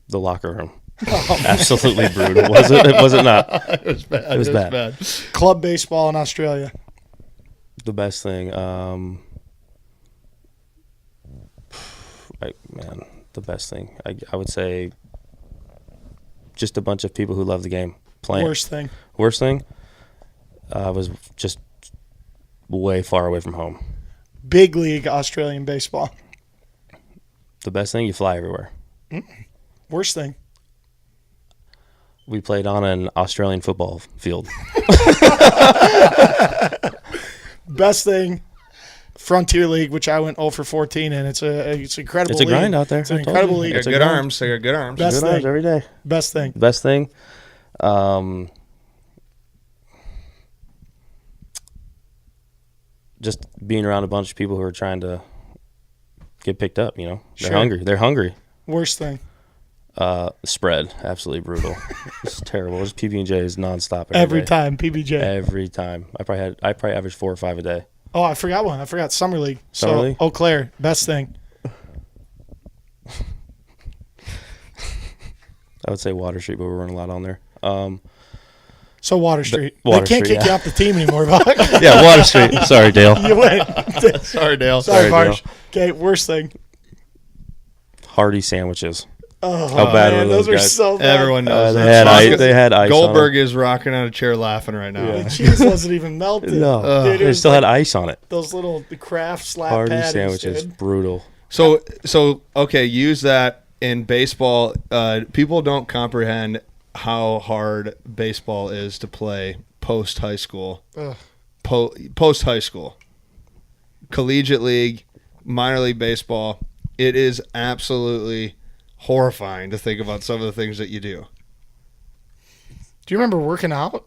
the locker room. Absolutely brutal. Was it? Was it not? It was bad. It was bad. Club baseball in Australia. The best thing, the best thing. I would say just a bunch of people who love the game playing. Worst thing. Worst thing was just way far away from home. Big league Australian baseball. The best thing, you fly everywhere. Worst thing. We played on an Australian football field. Best thing. Frontier League, which I went 0 for 14 in. It's incredible. It's a league. grind out there. It's an I told incredible you. league. They It's got a good grind. arms. They got good arms. Best Good thing. hours every day. Best thing. Best thing, just being around a bunch of people who are trying to get picked up. You know, they're Sure. hungry. They're hungry. Worst thing. Spread, absolutely brutal. It's terrible. It's PB&J's nonstop Every day. time. PBJ. Every time. I probably averaged 4 or 5 a day. Oh, I forgot one. I forgot Summer League. Summer League? Eau Claire. Best thing. I would say Water Street, but we weren't allowed on there. So Water Street. Water they can't Street, kick you yeah. off the team anymore, Buck. Yeah, Water Street. Sorry, Dale. You win. Sorry, Dale. Sorry, Dale. Marsh. Okay, worst thing. Hearty sandwiches. Oh, How bad man, were those are guys? so bad. Everyone knows They that. had ice. Goldberg is rocking on a chair laughing right now. Yeah. The cheese wasn't even melted. On it. No, Dude, it they was still like had ice on it. those little Kraft slap Hearty patties, sandwiches, dude. brutal. So okay, use that in baseball. People don't comprehend how hard baseball is to play post high school. Ugh. Post high school, collegiate league, minor league baseball. It is absolutely horrifying to think about some of the things that you do. Do you remember working out?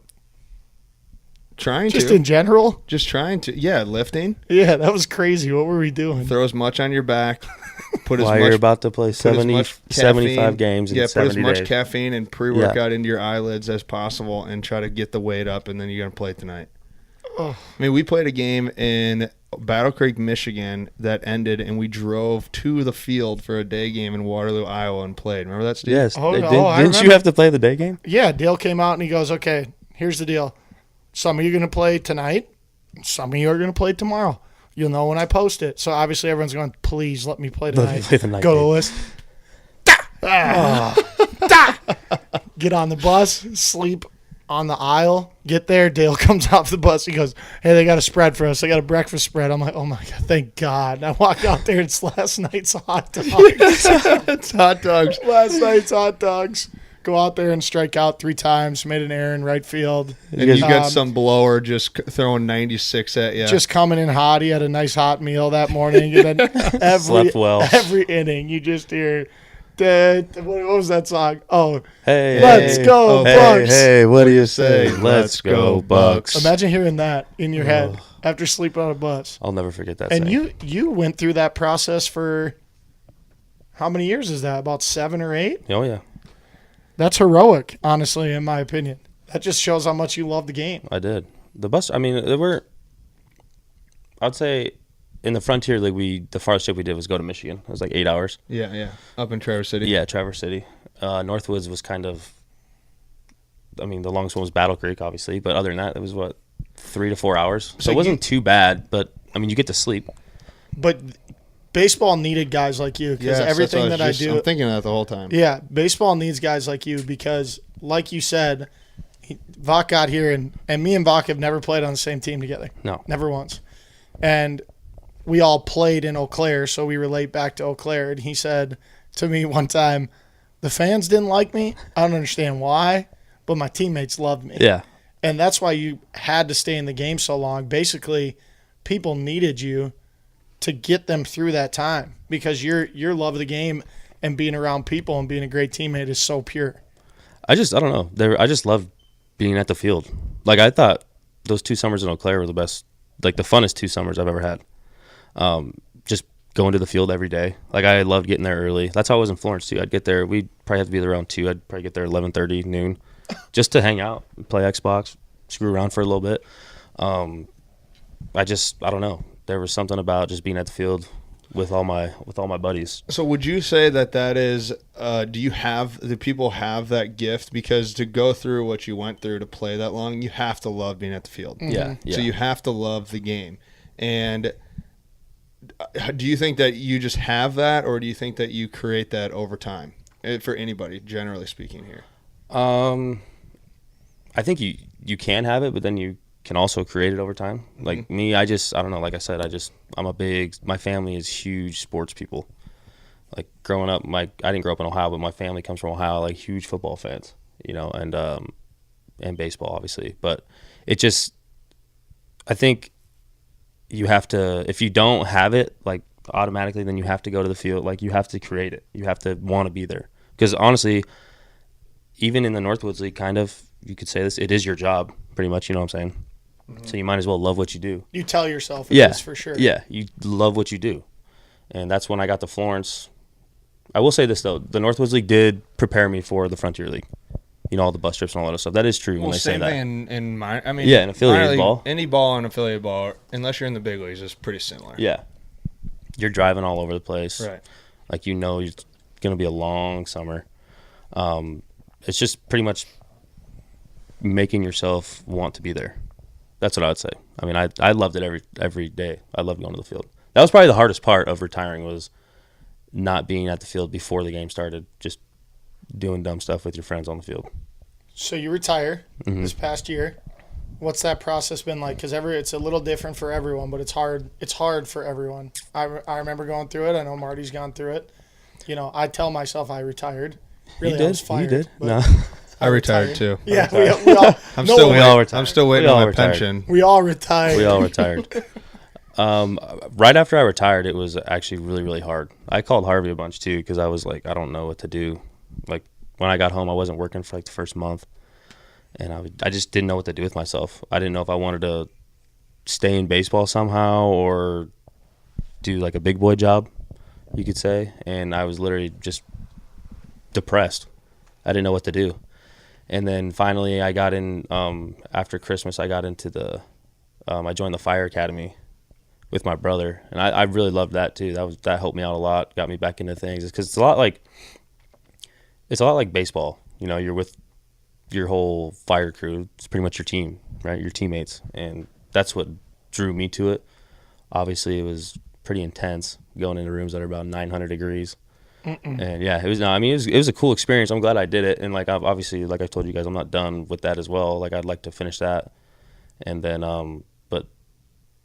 Trying Just to. in general? Just trying to. Yeah, lifting. Yeah, that was crazy. What were we doing? Throw as much on your back. Put as While much you're about to play put as 70, much 75 caffeine- games in yeah, 70 put as much days. caffeine and pre-workout into your eyelids as possible and try to get the weight up, and then you're going to play tonight. Ugh. I mean, we played a game in Battle Creek, Michigan that ended, and we drove to the field for a day game in Waterloo, Iowa, and played. Remember that, Steve? Yes. Oh, Didn't I you remember. have to play the day game? Yeah, Dale came out and he goes, okay, here's the deal. Some of you are going to play tonight. Some of you are going to play tomorrow. You'll know when I post it. So obviously everyone's going, please let me play Let me tonight. play the night Go to the game. list. Get on the bus, sleep on the aisle. Get there. Dale comes off the bus. He goes, hey, they got a spread for us. They got a breakfast spread. I'm like, oh, my God, thank God. And I walk out there. It's last night's hot dogs. It's hot dogs. Last night's hot dogs. Go out there and strike out 3 times. Made an error in right field. And you got Um, some blower just throwing 96 at you. Just coming in hot. He had a nice hot meal that morning. And then Slept well. every inning, you just hear What was that song? Oh, Hey, let's go, Bucks. Hey, what do you say? Let's go, Bucks. Imagine hearing that in your head after sleeping on a bus. I'll never forget that. And saying. you went through that process for how many years is that? About 7 or 8? Oh yeah, That's heroic, honestly, in my opinion. That just shows how much you love the game. I did. The bus. I mean, there were. I'd say in the Frontier League, the farthest trip we did was go to Michigan. It was like 8 hours. Yeah. Up in Traverse City. Yeah, Traverse City. Northwoods was kind of. I mean, the longest one was Battle Creek, obviously, but other than that, it was 3 to 4 hours. So it wasn't too bad, but I mean, you get to sleep. But baseball needed guys like you because everything that I do. I'm thinking of that the whole time. Yeah, baseball needs guys like you because, like you said, Vocca got here, and me and Vocca have never played on the same team together. No. Never once. And we all played in Eau Claire, so we relate back to Eau Claire. And he said to me one time, the fans didn't like me. I don't understand why, but my teammates loved me. Yeah. And that's why you had to stay in the game so long. Basically, people needed you to get them through that time because your love of the game and being around people and being a great teammate is so pure. I don't know. I just loved being at the field. Like, I thought those 2 summers in Eau Claire were the best, like the funnest 2 summers I've ever had. Just going to the field every day. Like, I loved getting there early. That's how I was in Florence, too. I'd get there. We'd probably have to be there around 2. I'd probably get there 11:30, noon, just to hang out, play Xbox, screw around for a little bit. I don't know. There was something about just being at the field with all my buddies. So would you say that is do people have that gift? Because to go through what you went through to play that long, you have to love being at the field. Yeah. So you have to love the game. And do you think that you just have that, or do you think that you create that over time for anybody, generally speaking here? I think you can have it, but then you can also create it over time. Like me, I don't know. Like I said, my family is huge sports people. Like growing up, I didn't grow up in Ohio, but my family comes from Ohio, like huge football fans, and baseball, obviously. But it just, I think you have to, if you don't have it, like automatically, then you have to go to the field. Like you have to create it. You have to want to be there. Because honestly, even in the Northwoods League, kind of, you could say this, it is your job, pretty much, you know what I'm saying? So you might as well love what you do. You tell yourself it is for sure. Yeah, you love what you do. And that's when I got to Florence. I will say this, though. The Northwoods League did prepare me for the Frontier League. You know, all the bus trips and all that stuff. That is true when they say that. Same thing in in affiliated ball. Any ball and affiliated ball, unless you're in the big leagues, is pretty similar. Yeah. You're driving all over the place. Right. Like, it's going to be a long summer. It's just pretty much making yourself want to be there. That's what I would say. I mean, I loved it every day. I loved going to the field. That was probably the hardest part of retiring, was not being at the field before the game started, just doing dumb stuff with your friends on the field. So you retire this past year. What's that process been like? Because it's a little different for everyone, but it's hard. It's hard for everyone. I remember going through it. I know Marty's gone through it. I tell myself I retired. Really, I was fired. You did? No. I retired too. Yeah, we all. I'm still waiting on my pension. We all retired. We all retired. Right after I retired, it was actually really, really hard. I called Harvey a bunch too, because I was like, I don't know what to do. Like when I got home, I wasn't working for like the first month, and I just didn't know what to do with myself. I didn't know if I wanted to stay in baseball somehow or do like a big boy job, you could say. And I was literally just depressed. I didn't know what to do. And then finally I got in, after Christmas, I got into I joined the fire academy with my brother. And I really loved that too. That helped me out a lot, got me back into things. Because it's a lot like baseball. You're with your whole fire crew. It's pretty much your team, right? Your teammates. And that's what drew me to it. Obviously it was pretty intense, going into rooms that are about 900 degrees. And yeah, it was a cool experience. I'm glad I did it. And like, obviously, like I told you guys, I'm not done with that as well. Like I'd like to finish that. And then, but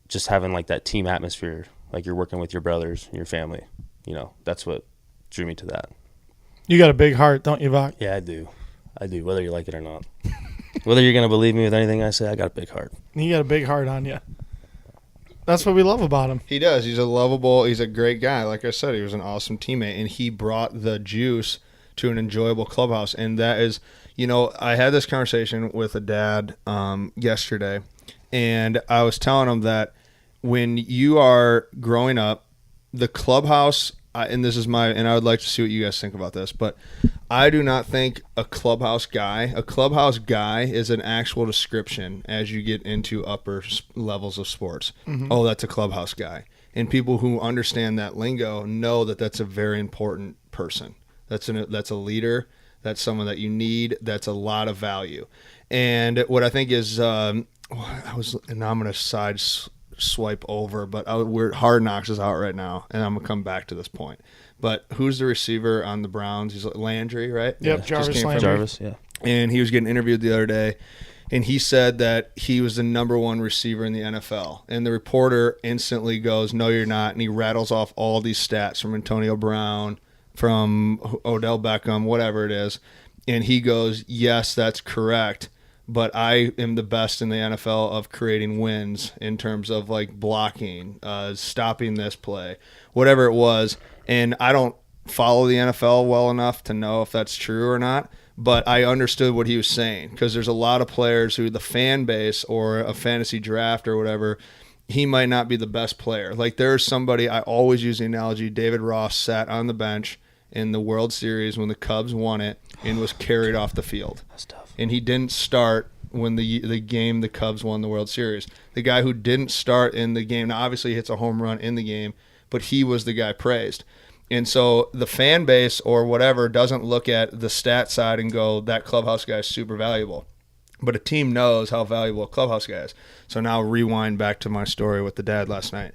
just having like that team atmosphere, like you're working with your brothers, your family, that's what drew me to that. You got a big heart, don't you, Voc? Yeah, I do, whether you like it or not. Whether you're going to believe me with anything I say, I got a big heart. You got a big heart on you. That's what we love about him. He does. He's a great guy. Like I said, he was an awesome teammate, and he brought the juice to an enjoyable clubhouse. And that is, I had this conversation with a dad yesterday, and I was telling him that when you are growing up, the clubhouse, and I would like to see what you guys think about this, but I do not think a clubhouse guy is an actual description as you get into upper levels of sports. Mm-hmm. Oh, that's a clubhouse guy. And people who understand that lingo know that that's a very important person. That's a leader. That's someone that you need. That's a lot of value. And what I think is, now I'm going to swipe over, but Hard Knocks is out right now, and I'm going to come back to this point. But who's the receiver on the Browns? He's Landry, right? Yep, Jarvis Landry. Jarvis, yeah. And he was getting interviewed the other day, and he said that he was the number one receiver in the NFL. And the reporter instantly goes, "No, you're not." And he rattles off all these stats from Antonio Brown, from Odell Beckham, whatever it is. And he goes, "Yes, that's correct. But I am the best in the NFL of creating wins in terms of like blocking, stopping this play, whatever it was." And I don't follow the NFL well enough to know if that's true or not, but I understood what he was saying, because there's a lot of players who the fan base or a fantasy draft or whatever, he might not be the best player. Like there's somebody, I always use the analogy, David Ross sat on the bench in the World Series when the Cubs won it and was carried off the field. That's tough. And he didn't start when the game the Cubs won the World Series. The guy who didn't start in the game, now obviously he hits a home run in the game, but he was the guy praised. And so the fan base or whatever doesn't look at the stat side and go, that clubhouse guy is super valuable. But a team knows how valuable a clubhouse guy is. So now rewind back to my story with the dad last night.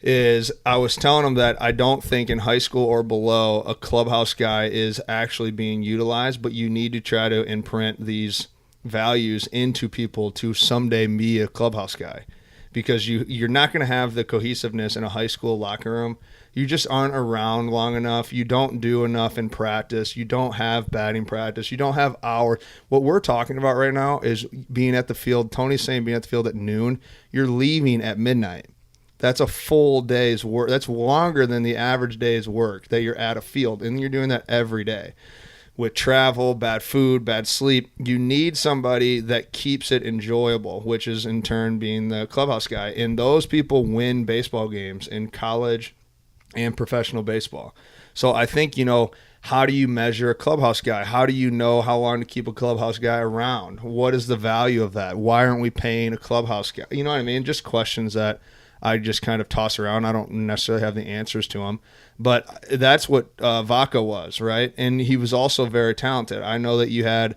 I was telling him that I don't think in high school or below a clubhouse guy is actually being utilized, but you need to try to imprint these values into people to someday be a clubhouse guy, because you're not going to have the cohesiveness in a high school locker room. You just aren't around long enough. You don't do enough in practice. You don't have batting practice. You don't have hours. What we're talking about right now is being at the field. Tony's saying being at the field at noon. You're leaving at midnight. That's a full day's work. That's longer than the average day's work that you're at a field, and you're doing that every day. With travel, bad food, bad sleep, you need somebody that keeps it enjoyable, which is in turn being the clubhouse guy. And those people win baseball games in college and professional baseball. So I think, how do you measure a clubhouse guy? How do you know how long to keep a clubhouse guy around? What is the value of that? Why aren't we paying a clubhouse guy? You know what I mean? Just questions that I just kind of toss around. I don't necessarily have the answers to them. But that's what Vocca was, right? And he was also very talented. I know that you had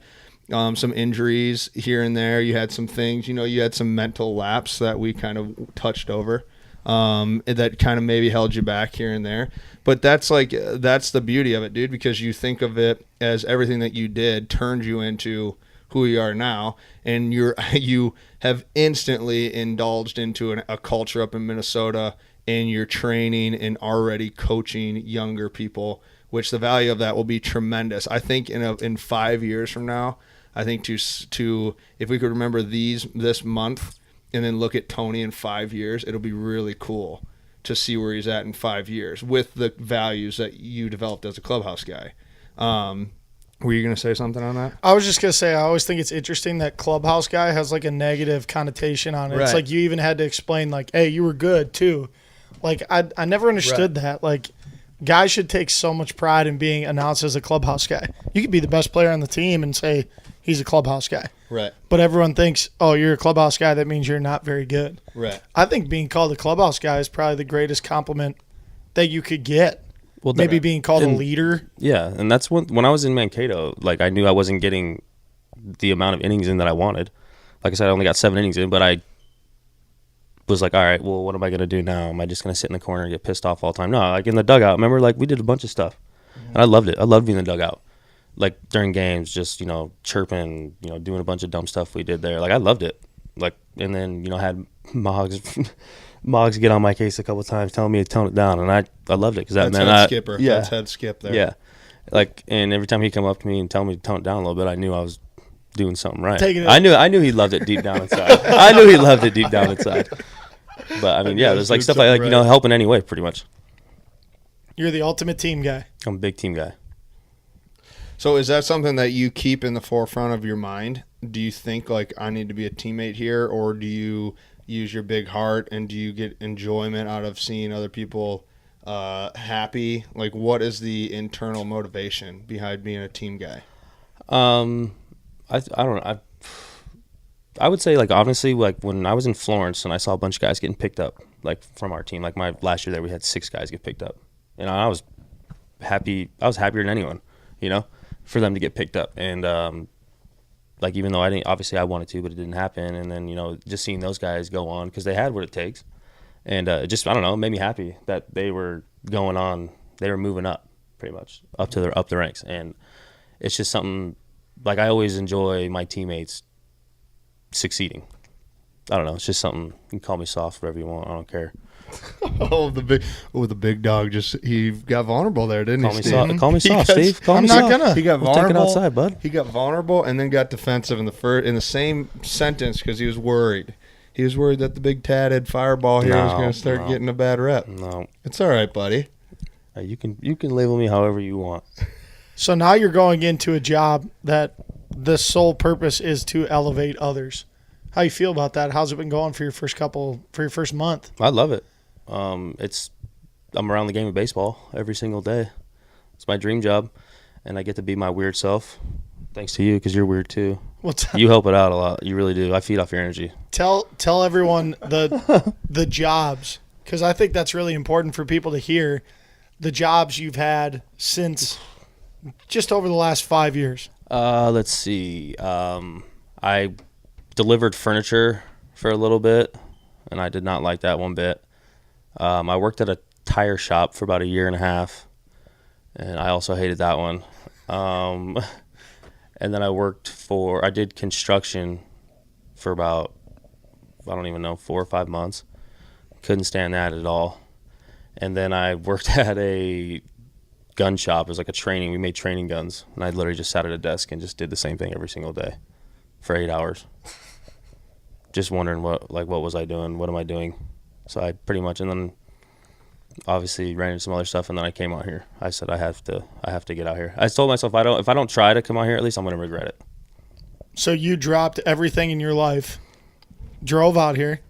some injuries here and there. You had some things, you had some mental lapse that we kind of touched over that kind of maybe held you back here and there. But that's the beauty of it, dude, because you think of it as everything that you did turned you into who you are now, and you have instantly indulged into a culture up in Minnesota, and you're training and already coaching younger people, which the value of that will be tremendous. I think in 5 years from now, I think to if we could remember this month and then look at Tony in 5 years, it'll be really cool to see where he's at in 5 years with the values that you developed as a clubhouse guy. Were you going to say something on that? I was just going to say, I always think it's interesting that clubhouse guy has like a negative connotation on it. Right. It's like you even had to explain like, hey, you were good too. Like I never understood that. Like guys should take so much pride in being announced as a clubhouse guy. You could be the best player on the team and say he's a clubhouse guy. Right. But everyone thinks, oh, you're a clubhouse guy. That means you're not very good. Right. I think being called a clubhouse guy is probably the greatest compliment that you could get. Well, maybe being called a leader. Yeah, and that's when I was in Mankato, like I knew I wasn't getting the amount of innings in that I wanted. Like I said, I only got 7 innings in, but I was like, all right, well, what am I going to do now? Am I just going to sit in the corner and get pissed off all the time? No, like in the dugout, remember, like we did a bunch of stuff. And I loved it. I loved being in the dugout. Like during games, just, chirping, doing a bunch of dumb stuff we did there. Like I loved it. Like, and then, had Moggs get on my case a couple of times telling me to tone it down, and I loved it because that meant That's head skip there. Yeah, like, and every time he'd come up to me and tell me to tone it down a little bit, I knew I was doing something right. I knew he loved it deep down inside. I knew he loved it deep down inside. But I mean, yeah, there's like doing stuff like something you know, right. helping anyway, pretty much. You're the ultimate team guy. I'm a big team guy. So is that something that you keep in the forefront of your mind? Do you think like I need to be a teammate here, or do you use your big heart and do you get enjoyment out of seeing other people happy? Like, what is the internal motivation behind being a team guy? I don't know. I would say like honestly, like when I was in Florence and I saw a bunch of guys getting picked up, like from our team. Like my last year there, we had 6 guys get picked up, and I was happy. I was happier than anyone, you know, for them to get picked up. And like even though I didn't, obviously I wanted to, but it didn't happen. And then you know, just seeing those guys go on because they had what it takes, and it just I don't know, it made me happy that they were going on. They were moving up, pretty much up the ranks, and it's just something. Like I always enjoy my teammates succeeding. I don't know. It's just something. You can call me soft, whatever you want. I don't care. The big dog he got vulnerable there, didn't Call he? me Steve? soft. Call me soft, got- Steve. Call I'm me not soft. gonna. He got We'll take it vulnerable. outside, bud. He got vulnerable and then got defensive in the same sentence because he was worried. He was worried that the big tatted fireball here was No, going to start no. getting a bad rep. No, It's all right, buddy. you can label me however you want. So now you're going into a job that the sole purpose is to elevate others. How you feel about that? How's it been going for your first month? I love it. I'm around the game of baseball every single day. It's my dream job, and I get to be my weird self. Thanks to you, because you're weird too. Well, You help it out a lot. You really do. I feed off your energy. tell everyone the jobs, because I think that's really important for people to hear. The jobs you've had since just over the last 5 years. Let's see. I delivered furniture for a little bit, and I did not like that one bit. I worked at a tire shop for about 1.5 years, and I also hated that one. And then I did construction for about, I don't even know, 4 or 5 months. Couldn't stand that at all. And then I worked at a gun shop. It was like we made training guns, and I literally just sat at a desk and just did the same thing every single day for 8 hours. Just wondering what was I doing? What am I doing? So I pretty much, and then obviously ran into some other stuff, and then I came out here. I said I have to get out here. I told myself if I don't try to come out here, at least I'm going to regret it. So you dropped everything in your life, drove out here,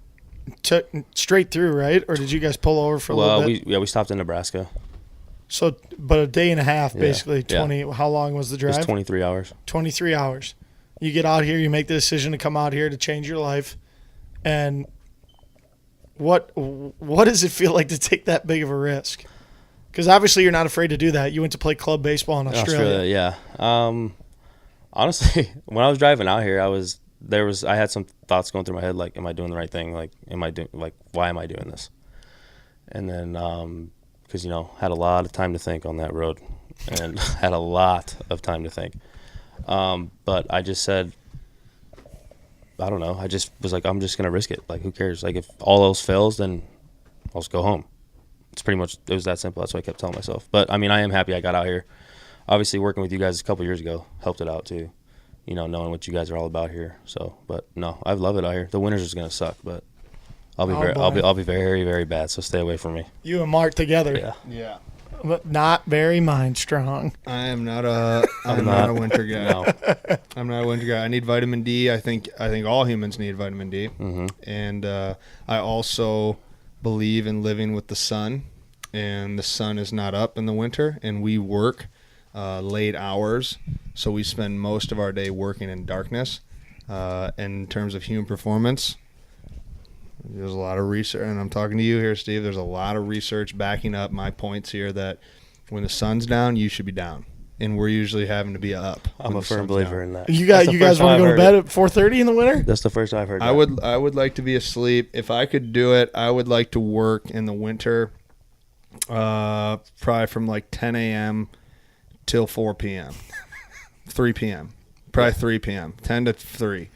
took straight through, right? Or did you guys pull over for a little bit? We stopped in Nebraska. So, but a day and a half, Yeah, basically. yeah. 20. How long was the It drive? was 23 hours. 23 hours. You get out here, you make the decision to come out here to change your life, and what does it feel like to take that big of a risk? Because obviously you're not afraid to do that. You went to play club baseball in Australia. Yeah. Honestly, when I was driving out here, I had some thoughts going through my head, like, am I doing the right thing? Like, why am I doing this? And then, because, had a lot of time to think on that road, and had a lot of time to think. But I just said, I don't know. I just was like, I'm just going to risk it. Like, who cares? Like, if all else fails, then I'll just go home. It was that simple. That's what I kept telling myself. But, I mean, I am happy I got out here. Obviously, working with you guys a couple years ago helped it out, too. Knowing what you guys are all about here. So, but, no, I love it out here. The winter's just going to suck, but I'll be very, very bad, so stay away from me. You and Mark together. Yeah. Yeah. But not very MindStrong. I am not a winter guy. No. I'm not a winter guy. I need vitamin D. I think all humans need vitamin D. Mm-hmm. And I also believe in living with the sun. And the sun is not up in the winter, and we work late hours, so we spend most of our day working in darkness. In terms of human performance, there's a lot of research, and I'm talking to you here, Steve. There's a lot of research backing up my points here that when the sun's down, you should be down, and we're usually having to be up. I'm a firm believer in that. You That's the guys first want time to go I've to heard bed it. at 4:30 in the winter? That's the first I've heard I that. I would like to be asleep. If I could do it, I would like to work in the winter, probably from like 10 a.m. till 4 p.m. 3 p.m. Probably 3 p.m. 10 to 3.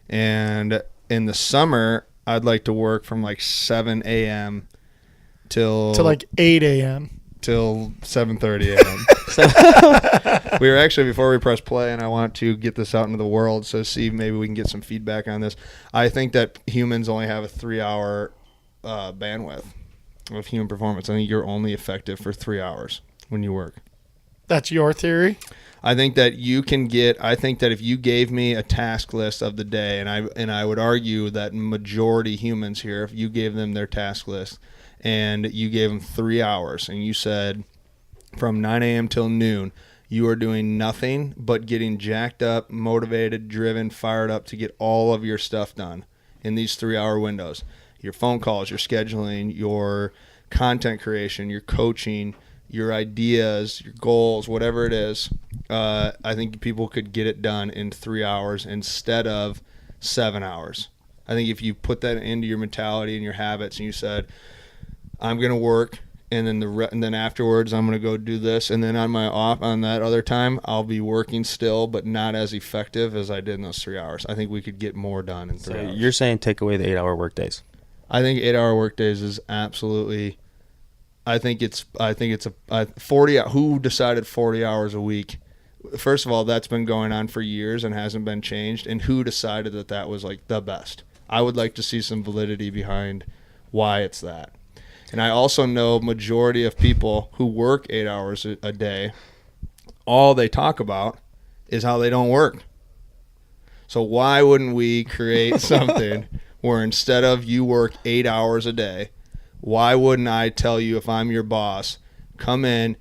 And in the summer, I'd like to work from like 7 a.m. till like 8 a.m. till 7:30 a.m. We were actually, before we press play, and I want to get this out into the world, so see maybe we can get some feedback on this. I think that humans only have a 3-hour bandwidth of human performance. I think you're only effective for 3 hours when you work. That's your theory? I think that if you gave me a task list of the day, and I would argue that majority humans here, if you gave them their task list and you gave them 3 hours and you said from 9 a.m. till noon, you are doing nothing but getting jacked up, motivated, driven, fired up to get all of your stuff done in these 3 hour windows. Your phone calls, your scheduling, your content creation, your coaching, your ideas, your goals, whatever it is. I think people could get it done in 3 hours instead of 7 hours. I think if you put that into your mentality and your habits and you said, I'm going to work, and then afterwards I'm going to go do this, and then on my off on that other time I'll be working still, but not as effective as I did in those 3 hours. I think we could get more done in 3 hours. You're saying take away the 8 hour work days? I think 8 hour work days is absolutely. I think it's a 40. Who decided 40 hours a week? First of all, that's been going on for years and hasn't been changed. And who decided that was like the best? I would like to see some validity behind why it's that. And I also know majority of people who work 8 hours a day, all they talk about is how they don't work. So why wouldn't we create something where instead of you work 8 hours a day, why wouldn't I tell you, if I'm your boss, come in,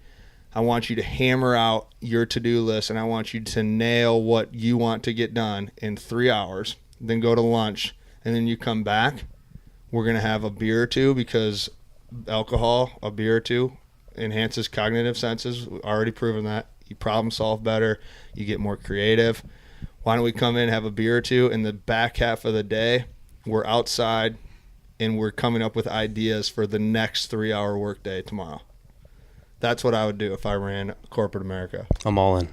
I want you to hammer out your to-do list, and I want you to nail what you want to get done in 3 hours, then go to lunch, and then you come back. We're going to have a beer or two, because alcohol, a beer or two, enhances cognitive senses. We've already proven that. You problem solve better. You get more creative. Why don't we come in, have a beer or two, and the back half of the day, we're outside, and we're coming up with ideas for the next 3 hour workday tomorrow. That's what I would do if I ran corporate America. I'm all in.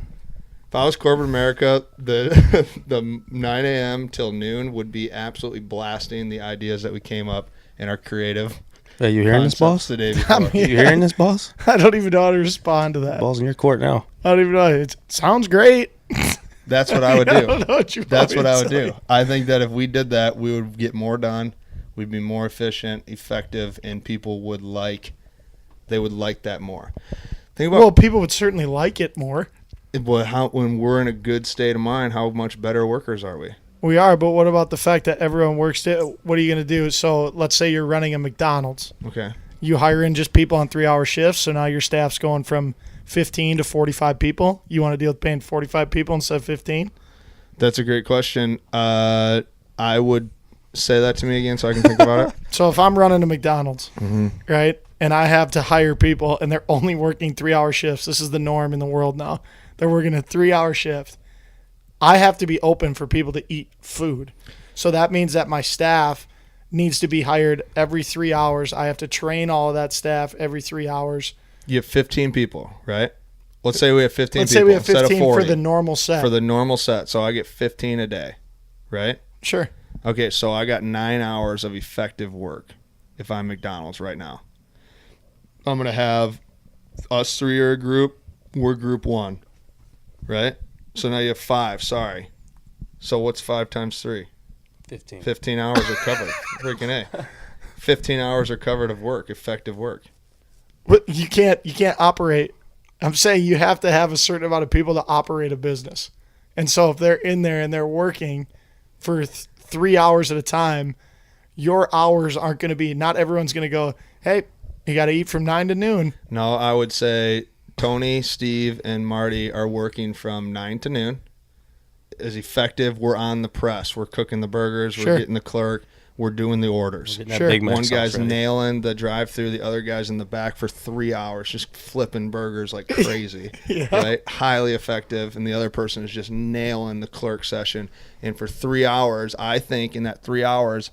If I was corporate America, the 9 a.m. till noon would be absolutely blasting the ideas that we came up in our creative. Are you hearing this, boss? The day before. You hearing this, boss? I don't even know how to respond to that. Ball's in your court now. I don't even know. It sounds great. That's what I would do. I don't know what you That's what I would say. do. I think that if we did that, we would get more done. We'd be more efficient, effective, and people would like that more. Think about People would certainly like it more. when we're in a good state of mind, how much better workers are we? We are, but what about the fact that everyone works? What are you going to do? So let's say you're running a McDonald's. Okay. You hire in just people on 3 hour shifts, so now your staff's going from 15 to 45 people. You want to deal with paying 45 people instead of 15? That's a great question. I would say that to me again so I can think about it. So if I'm running a McDonald's, right, and I have to hire people and they're only working 3 hour shifts, this is the norm in the world now. They're working a 3 hour shift. I have to be open for people to eat food. So that means that my staff needs to be hired every 3 hours. I have to train all of that staff every 3 hours. You have 15 people, right? Let's say we have 15 Let's people. say we have 15 instead of 40 for the normal set. For the normal set. So I get 15 a day, right? Sure. Okay, so I got 9 hours of effective work if I'm McDonald's right now. I'm going to have us three are a group. We're group one, right? So now you have 5, sorry. So what's 5 times 3? 15. 15 hours are covered. Freaking A. 15 hours are covered of work, effective work. But you can't operate. I'm saying you have to have a certain amount of people to operate a business. And so if they're in there and they're working for 3 hours at a time, your hours aren't going to be, not everyone's going to go, hey, you got to eat from 9 to noon. No, I would say Tony, Steve, and Marty are working from 9 to noon. As effective, we're on the press. We're cooking the burgers. We're getting the clerk. We're doing the orders. Sure. One guy's nailing the drive-through. The other guy's in the back for 3 hours, just flipping burgers like crazy. Yeah. Right? Highly effective. And the other person is just nailing the clerk session. And for 3 hours, I think in that 3 hours,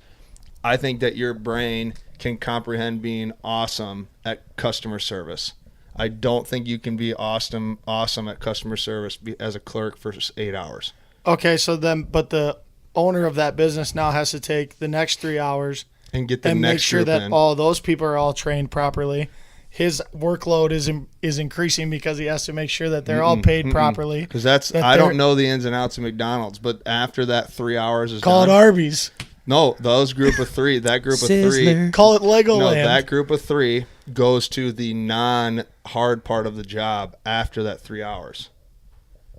I think that your brain can comprehend being awesome at customer service. I don't think you can be awesome at customer service as a clerk for 8 hours. Okay, so then, but the owner of that business now has to take the next 3 hours and get the and next make sure group that in. all those people are all trained properly. His workload is increasing because he has to make sure that they're all paid properly. Because I don't know the ins and outs of McDonald's, but after that 3 hours is call it done, Arby's. No, those group of three, that group of three, Sizzler. Call it Legoland. no, that group of three goes to the non-hard part of the job after that 3 hours.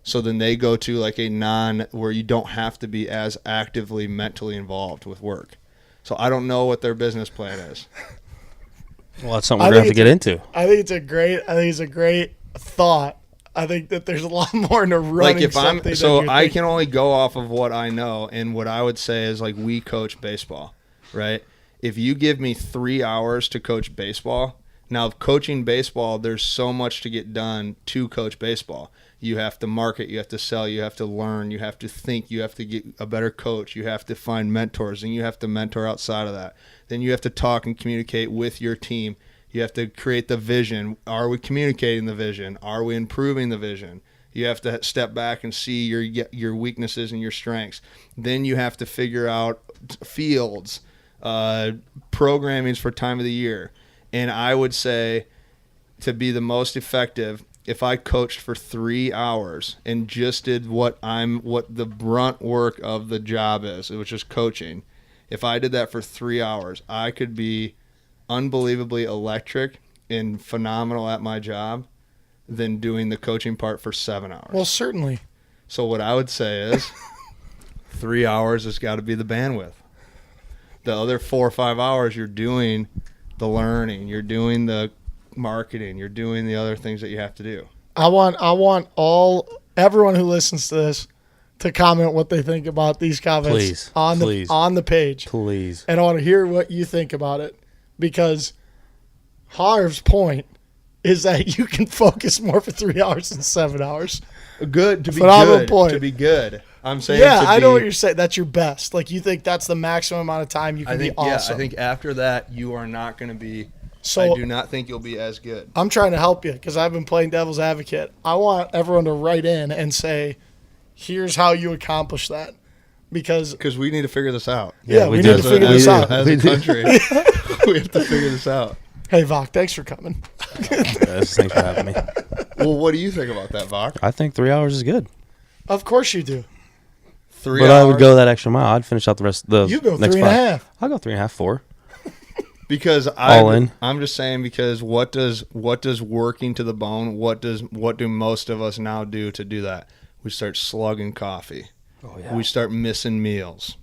So then they go to like a where you don't have to be as actively mentally involved with work. So I don't know what their business plan is. Well, that's something we're going to have to get into. I think it's a great thought. I think that there's a lot more into running Like if something. I can only go off of what I know, and what I would say is like we coach baseball, right? If you give me 3 hours to coach baseball, now coaching baseball, there's so much to get done to coach baseball. You have to market, you have to sell, you have to learn, you have to think, you have to get a better coach, you have to find mentors, and you have to mentor outside of that. Then you have to talk and communicate with your team. You have to create the vision. Are we communicating the vision? Are we improving the vision? You have to step back and see your weaknesses and your strengths. Then you have to figure out fields, programmings for time of the year. And I would say to be the most effective, if I coached for 3 hours and just did what the brunt work of the job is, which is coaching, if I did that for 3 hours, I could be unbelievably electric and phenomenal at my job than doing the coaching part for 7 hours. Well, certainly. So what I would say is 3 hours has got to be the bandwidth. The other 4 or 5 hours you're doing the learning, you're doing the marketing, you're doing the other things that you have to do. I want everyone who listens to this to comment what they think about these comments on the page. Please. And I want to hear what you think about it, because Harv's point is that you can focus more for 3 hours than 7 hours. Good to be Phenomenal good. point. To be good. I'm saying. Yeah, I know what you're saying. That's your best. Like, you think that's the maximum amount of time you can be awesome. Yeah, I think after that you are not going to be. So I do not think you'll be as good. I'm trying to help you because I've been playing devil's advocate. I want everyone to write in and say, here's how you accomplish that. Because we need to figure this out. Yeah, we need to figure this out. As a country, we have to figure this out. Hey, Voc, thanks for coming. Thanks for having me. Well, what do you think about that, Voc? I think 3 hours is good. Of course you do. 3 But hours? I would go that extra mile. I'd finish out the rest of the You go next 3.5. I'll go 3.5, 4. Because I'm just saying, because what does working to the bone? What do most of us now do to do that? We start slugging coffee. Oh yeah. We start missing meals.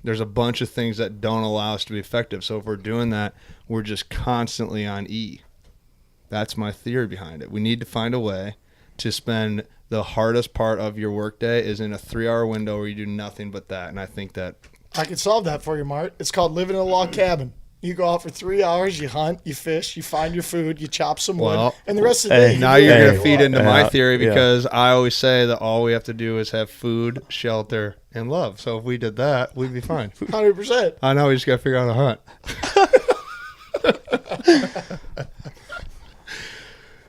There's a bunch of things that don't allow us to be effective. So if we're doing that, we're just constantly on E. That's my theory behind it. We need to find a way to spend the hardest part of your workday is in a 3-hour window where you do nothing but that. And I think that I can solve that for you, Mart. It's called living in a log cabin. You go out for 3 hours, you hunt, you fish, you find your food, you chop some wood, and the rest of the day. Now you're going to feed into my Yeah, theory, yeah. because I always say that all we have to do is have food, shelter, and love. So if we did that, we'd be fine. 100%. I know, we just got to figure out how to hunt.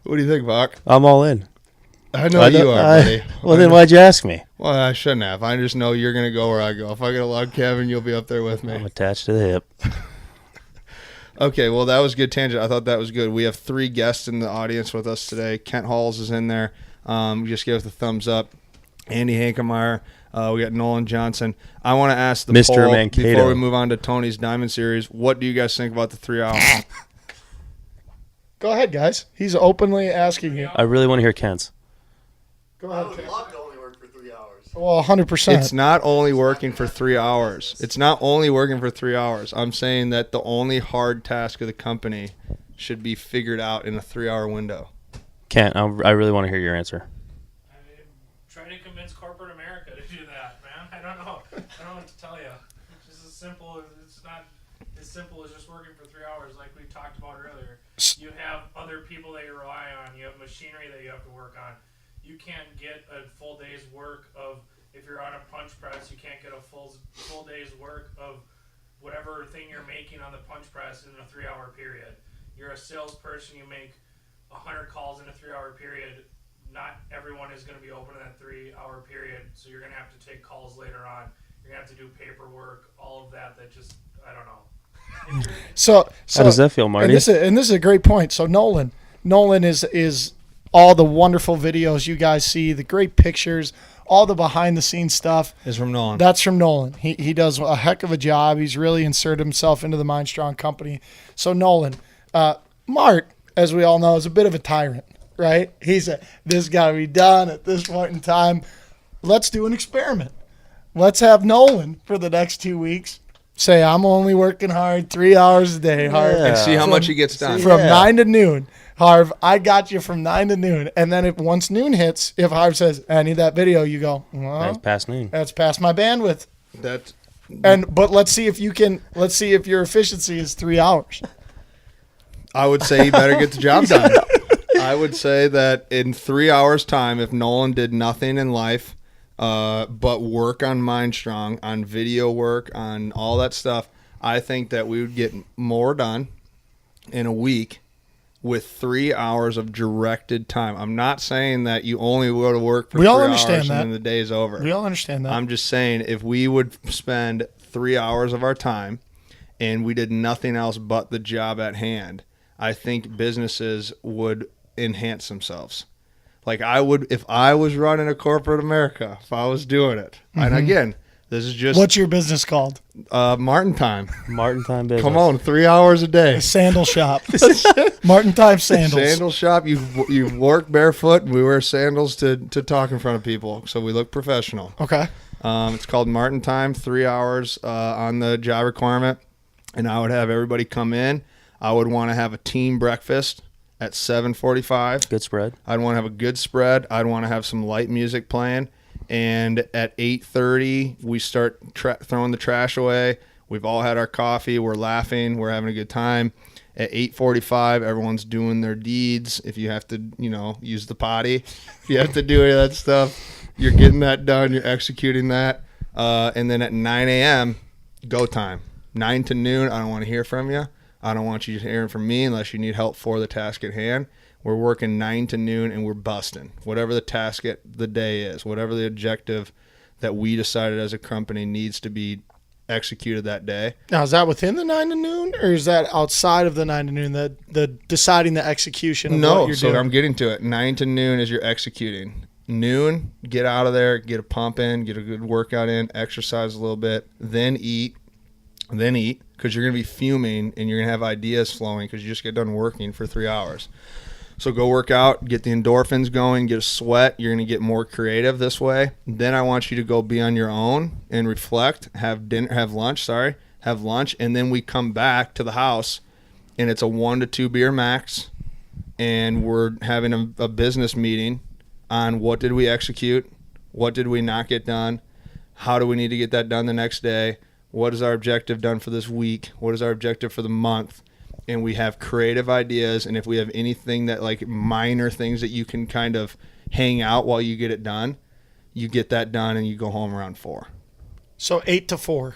What do you think, Voc? I'm all in. I know you are, buddy. Well, then why'd you ask me? Well, I shouldn't have. I just know you're going to go where I go. If I get a log cabin, you'll be up there with me. I'm attached to the hip. Okay, well, that was a good tangent. I thought that was good. We have 3 guests in the audience with us today. Kent Halls is in there. Just give us a thumbs up. Andy Hankemeyer. We got Nolan Johnson. I want to ask the Mr. poll Mankato. before we move on to Tony's Diamond Series. What do you guys think about the 3 hours? Go ahead, guys. He's openly asking you. I really want to hear Kent's. Go I ahead. would love to only work for 3 hours. Well, 100%. It's not only working for 3 hours. It's not only working for 3 hours. I'm saying that the only hard task of the company should be figured out in a 3-hour window. Kent, I really want to hear your answer. I'm trying to convince corporate America to do that, man. I don't know. I don't know what to tell you. It's just as simple. It's not as simple as just working for 3 hours, like we talked about earlier. You have other people that you rely on. You have machinery that you have to work on. You can't get a full day's work of, if you're on a punch press, you can't get a full day's work of whatever thing you're making on the punch press in a 3-hour period. You're a salesperson. You make 100 calls in a 3-hour period. Not everyone is going to be open in that 3-hour period, so you're going to have to take calls later on. You're going to have to do paperwork, all of that just, I don't know. So How does that feel, Marty? And this is a great point. So Nolan is all the wonderful videos you guys see, the great pictures, all the behind the scenes stuff. Is from Nolan. That's from Nolan. He does a heck of a job. He's really inserted himself into the MindStrong company. So Nolan, Mart, as we all know, is a bit of a tyrant, right? He said, this got to be done at this point in time. Let's do an experiment. Let's have Nolan for the next 2 weeks say, I'm only working hard 3 hours a day, Harv. And see how much he gets done. From 9 to noon. Harv, I got you from 9 to noon. And then if once noon hits, if Harv says, I need that video, you go, well, That's past noon. that's past my bandwidth. That's But let's see if your efficiency is 3 hours. I would say he better get the job done. I would say that in 3 hours' time, if Nolan did nothing in life but work on MindStrong, on video work, on all that stuff, I think that we would get more done in a week with 3 hours of directed time. I'm not saying that you only go to work for 3 hours and then the day's over. We all understand that. I'm just saying if we would spend 3 hours of our time and we did nothing else but the job at hand, I think businesses would enhance themselves. Like I would, if I was running a corporate America, if I was doing it. And again, this is just... What's your business called? Martin Time. Martin Time business. Come on, 3 hours a day. A sandal shop. Martin Time sandals. Sandal shop. You work barefoot, and we wear sandals to talk in front of people, so we look professional. Okay. It's called Martin Time, 3 hours on the job requirement, and I would have everybody come in. I would want to have a team breakfast at 7:45. Good spread. I'd want to have a good spread. I'd want to have some light music playing. And at 8:30, we start throwing the trash away. We've all had our coffee. We're laughing. We're having a good time. At 8:45, everyone's doing their deeds. If you have to, use the potty, if you have to do any of that stuff, you're getting that done. You're executing that. And then at 9 a.m., go time. 9 to noon, I don't want to hear from you. I don't want you hearing from me unless you need help for the task at hand. We're working 9 to noon, and we're busting. Whatever the task at the day is, whatever the objective that we decided as a company needs to be executed that day. Now, is that within the 9 to noon, or is that outside of the 9 to noon, the deciding the execution of what you're doing? I'm getting to it. 9 to noon is you're executing. Noon, get out of there, get a pump in, get a good workout in, exercise a little bit, then eat, because you're going to be fuming and you're going to have ideas flowing because you just get done working for 3 hours. So go work out, get the endorphins going, get a sweat. You're going to get more creative this way. Then I want you to go be on your own and reflect, have lunch, and then we come back to the house and it's a 1 to 2 beer max, and we're having a business meeting on what did we execute, what did we not get done, how do we need to get that done the next day, what is our objective done for this week, what is our objective for the month. And we have creative ideas, and if we have anything that like minor things that you can kind of hang out while you get it done, you get that done and you go home around 4. So 8 to 4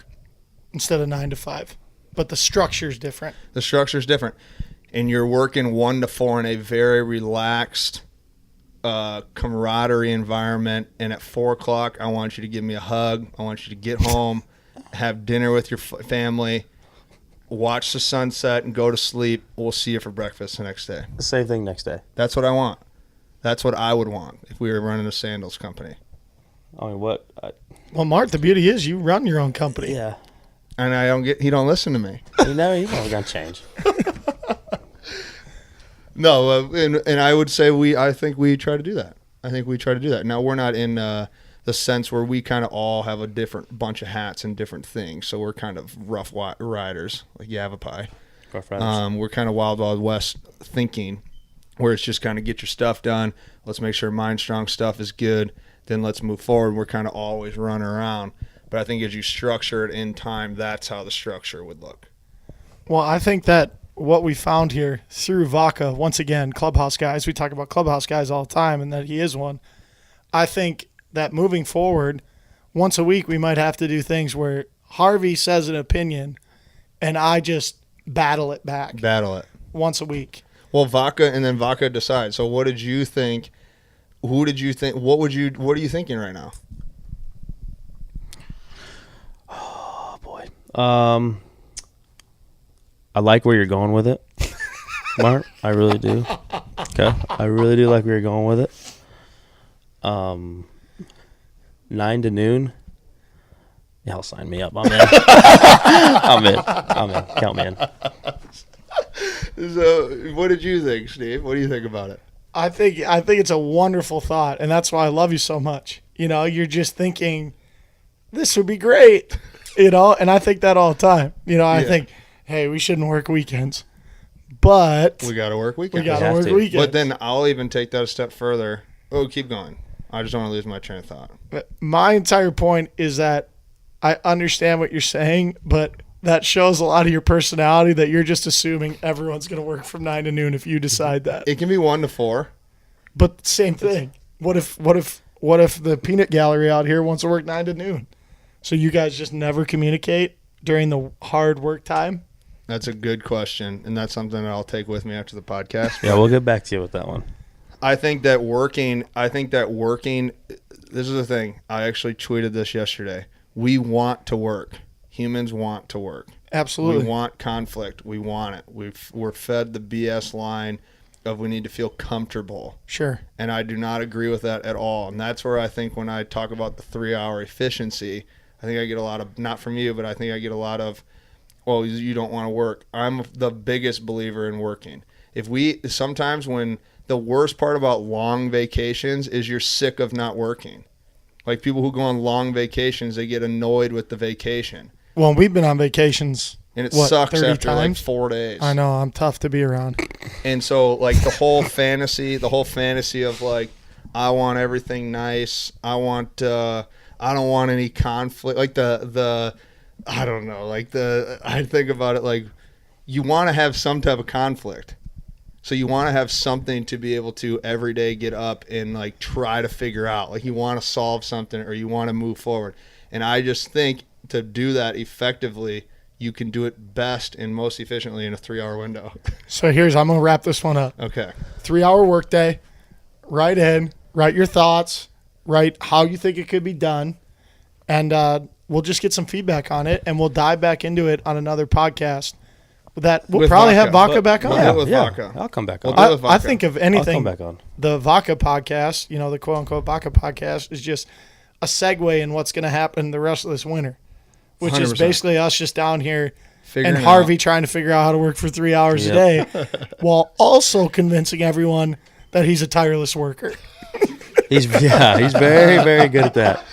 instead of 9 to 5. But the structure's different. The structure's different. And you're working 1 to 4 in a very relaxed camaraderie environment. And at 4 o'clock, I want you to give me a hug. I want you to get home, have dinner with your family, watch the sunset, and go to sleep. We'll see you for breakfast the next day. Same thing next day. That's what I want. That's what I would want if we were running a sandals company. I mean, what? Well, Mark, the beauty is you run your own company. Yeah. And he don't listen to me. He's never going to change. No, and I would say I think we try to do that. Now, we're not in the sense where we kind of all have a different bunch of hats and different things. So we're kind of rough riders, like Yavapai. Rough riders. We're kind of wild west thinking, where it's just kind of get your stuff done. Let's make sure MindStrong stuff is good. Then let's move forward. We're kind of always running around. But I think as you structure it in time, that's how the structure would look. Well, I think that what we found here through Vocca, once again, Clubhouse guys, we talk about Clubhouse guys all the time, and that he is one. I think that moving forward, once a week we might have to do things where Harvey says an opinion and I just battle it back. Once a week. Well, Vocca, and then Vocca decides. So what did you think? Who did you think? What are you thinking right now? Oh, boy. I like where you're going with it, Mark. I really do. Okay. I really do like where you're going with it. 9 to noon. Hell, sign me up. I'm in. I'm in. Count me in. So, what did you think, Steve? What do you think about it? I think it's a wonderful thought, and that's why I love you so much. You know, you're just thinking, this would be great, you know, and I think that all the time. You know, I think, hey, we shouldn't work weekends, but We got to work weekends. we got to have work to. weekends. But then I'll even take that a step further. Oh, keep going. I just don't want to lose my train of thought. But my entire point is that I understand what you're saying, but that shows a lot of your personality that you're just assuming everyone's going to work from 9 to noon if you decide that. It can be 1 to 4. But same thing. What if the peanut gallery out here wants to work 9 to noon? So you guys just never communicate during the hard work time? That's a good question, and that's something that I'll take with me after the podcast. Yeah, we'll get back to you with that one. I think that working, this is the thing. I actually tweeted this yesterday. We want to work. Humans want to work. Absolutely. We want conflict. We want it. We're fed the BS line of we need to feel comfortable. Sure. And I do not agree with that at all. And that's where I think when I talk about the 3-hour efficiency, I think I get a lot of, not from you, but I think I get a lot of, well, you don't want to work. I'm the biggest believer in working. Sometimes when the worst part about long vacations is you're sick of not working. Like people who go on long vacations, they get annoyed with the vacation. Well, we've been on vacations. And it What, sucks 30 after times? like 4 days. I know, I'm tough to be around. And so like the whole fantasy of like, I want everything nice. I don't want any conflict. Like I don't know. Like I think about it like you want to have some type of conflict. So you want to have something to be able to every day get up and like try to figure out. Like you want to solve something or you want to move forward. And I just think to do that effectively, you can do it best and most efficiently in a 3-hour window. So I'm going to wrap this one up. Okay. 3-hour workday. Write your thoughts, write how you think it could be done, and we'll just get some feedback on it, and we'll dive back into it on another podcast. We'll With probably have Vocca, Vocca back on. we'll do it with Yeah, Vocca. I'll come back We'll on. do it with I Vocca. think of I'll come anything, back on. the Vocca podcast, you know, the quote-unquote Vocca podcast is just a segue in what's going to happen the rest of this winter, which is 100%. basically us just down here Figuring and it Harvey out. trying to figure out how to work for 3 hours a Yep. day while also convincing everyone that he's a tireless worker. He's very, very good at that.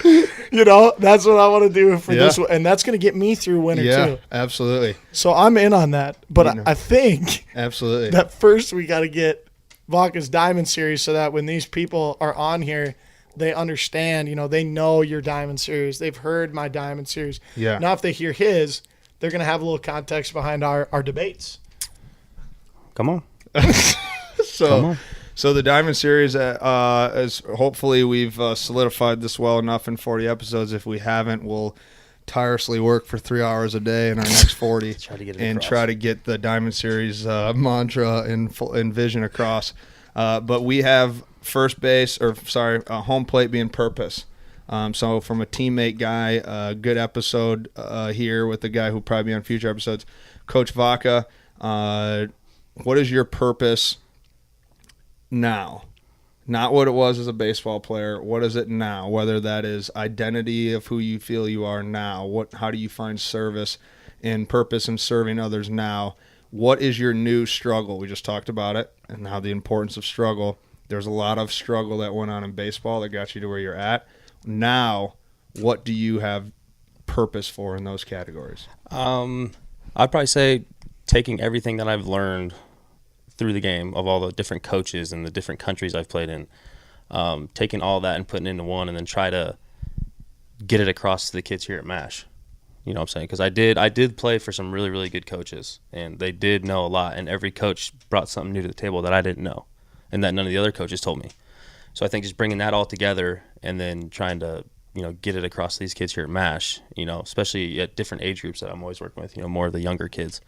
You know, that's what I want to do for Yeah. this one. And that's going to get me through winter, Yeah, too. absolutely. So I'm in on that. But You know. I think Absolutely. that first we got to get Vocca's Diamond Series so that when these people are on here, they understand, you know, they know your Diamond Series. They've heard my Diamond Series. Yeah. Now, if they hear his, they're going to have a little context behind our debates. Come on. So the Diamond Series, is hopefully we've solidified this well enough in 40 episodes. If we haven't, we'll tirelessly work for 3 hours a day in our next 40 Try to get it and across. try to get the Diamond Series mantra and vision across. But we have home plate being purpose. So from a teammate guy, good episode here with the guy who'll probably be on future episodes, Coach Vocca. What is your purpose now? Not what it was as a baseball player. What is it now? Whether that is identity of who you feel you are now. How do you find service and purpose in serving others now? What is your new struggle? We just talked about it and how the importance of struggle. There's a lot of struggle that went on in baseball that got you to where you're at. Now, what do you have purpose for in those categories? I'd probably say taking everything that I've learned through the game of all the different coaches and the different countries I've played in, taking all that and putting it into one and then try to get it across to the kids here at MASH. You know what I'm saying? Because I did play for some really, really good coaches, and they did know a lot, and every coach brought something new to the table that I didn't know and that none of the other coaches told me. So I think just bringing that all together and then trying to, you know, get it across to these kids here at MASH, you know, especially at different age groups that I'm always working with, you know, more of the younger kids.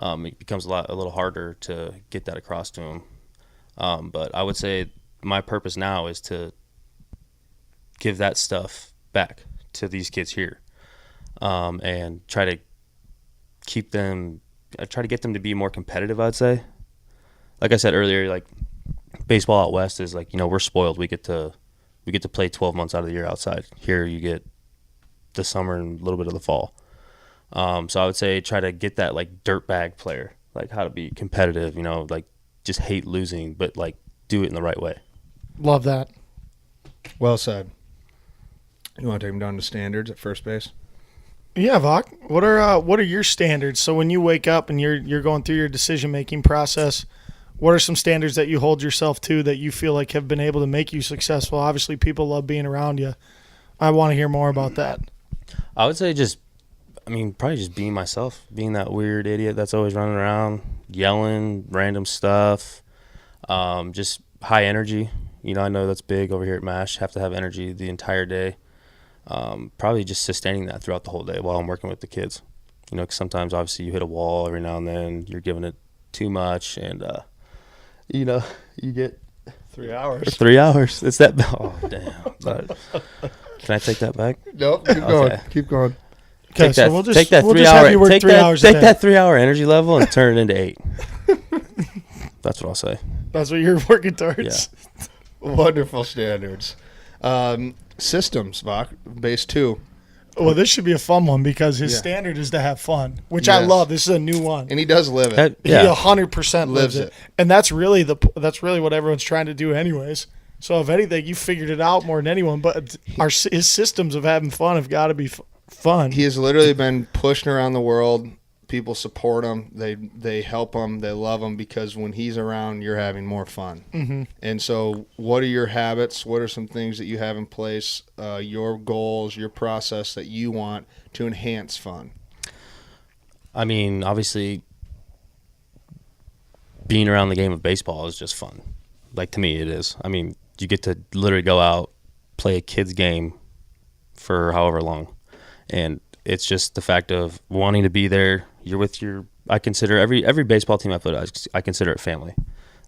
It becomes a little harder to get that across to them. But I would say my purpose now is to give that stuff back to these kids here, and try to get them to be more competitive, I'd say. Like I said earlier, like baseball out west is like, you know, we're spoiled. We get to we get to play 12 months out of the year outside. Here you get the summer and a little bit of the fall. So I would say try to get that like dirtbag player, like how to be competitive, like just hate losing, but like do it in the right way. Love that. Well said. You want to take him down to standards at first base? Yeah, Voc. What are your standards? So when you wake up and you're going through your decision-making process, what are some standards that you hold yourself to that you feel like have been able to make you successful? Obviously, people love being around you. I want to hear more about that. I would say probably just being myself, being that weird idiot that's always running around, yelling, random stuff, just high energy. I know that's big over here at MASH, have to have energy the entire day. Probably just sustaining that throughout the whole day while I'm working with the kids. 'Cause sometimes obviously you hit a wall every now and then, you're giving it too much, and you get 3 hours. 3 hours. It's that. Oh damn! Can I take that back? Nope. Keep going. Keep going. Okay, Take so that, we'll just take that we'll 3 just hour. have you work Take 3 that. hours a Take day. that 3 hour energy level and turn it into 8. That's what I'll say. That's what you're working towards. Yeah. Wonderful standards. Systems, Voc, base 2. Well, this should be a fun one because his Yeah. standard is to have fun, which I Yes. love. This is a new one. And he does live it. That- He yeah. 100% lives Lives it. it. And that's really what everyone's trying to do anyways. So if anything, you figured it out more than anyone, but his systems of having fun have got to be fun. He has literally been pushing around the world. People support him. They help him. They love him because when he's around, you're having more fun. Mm-hmm. And so what are your habits? What are some things that you have in place, your goals, your process that you want to enhance fun? Obviously, being around the game of baseball is just fun. Like, to me, it is. You get to literally go out, play a kid's game for however long. And it's just the fact of wanting to be there. You're with I consider every baseball team I put, I consider it family.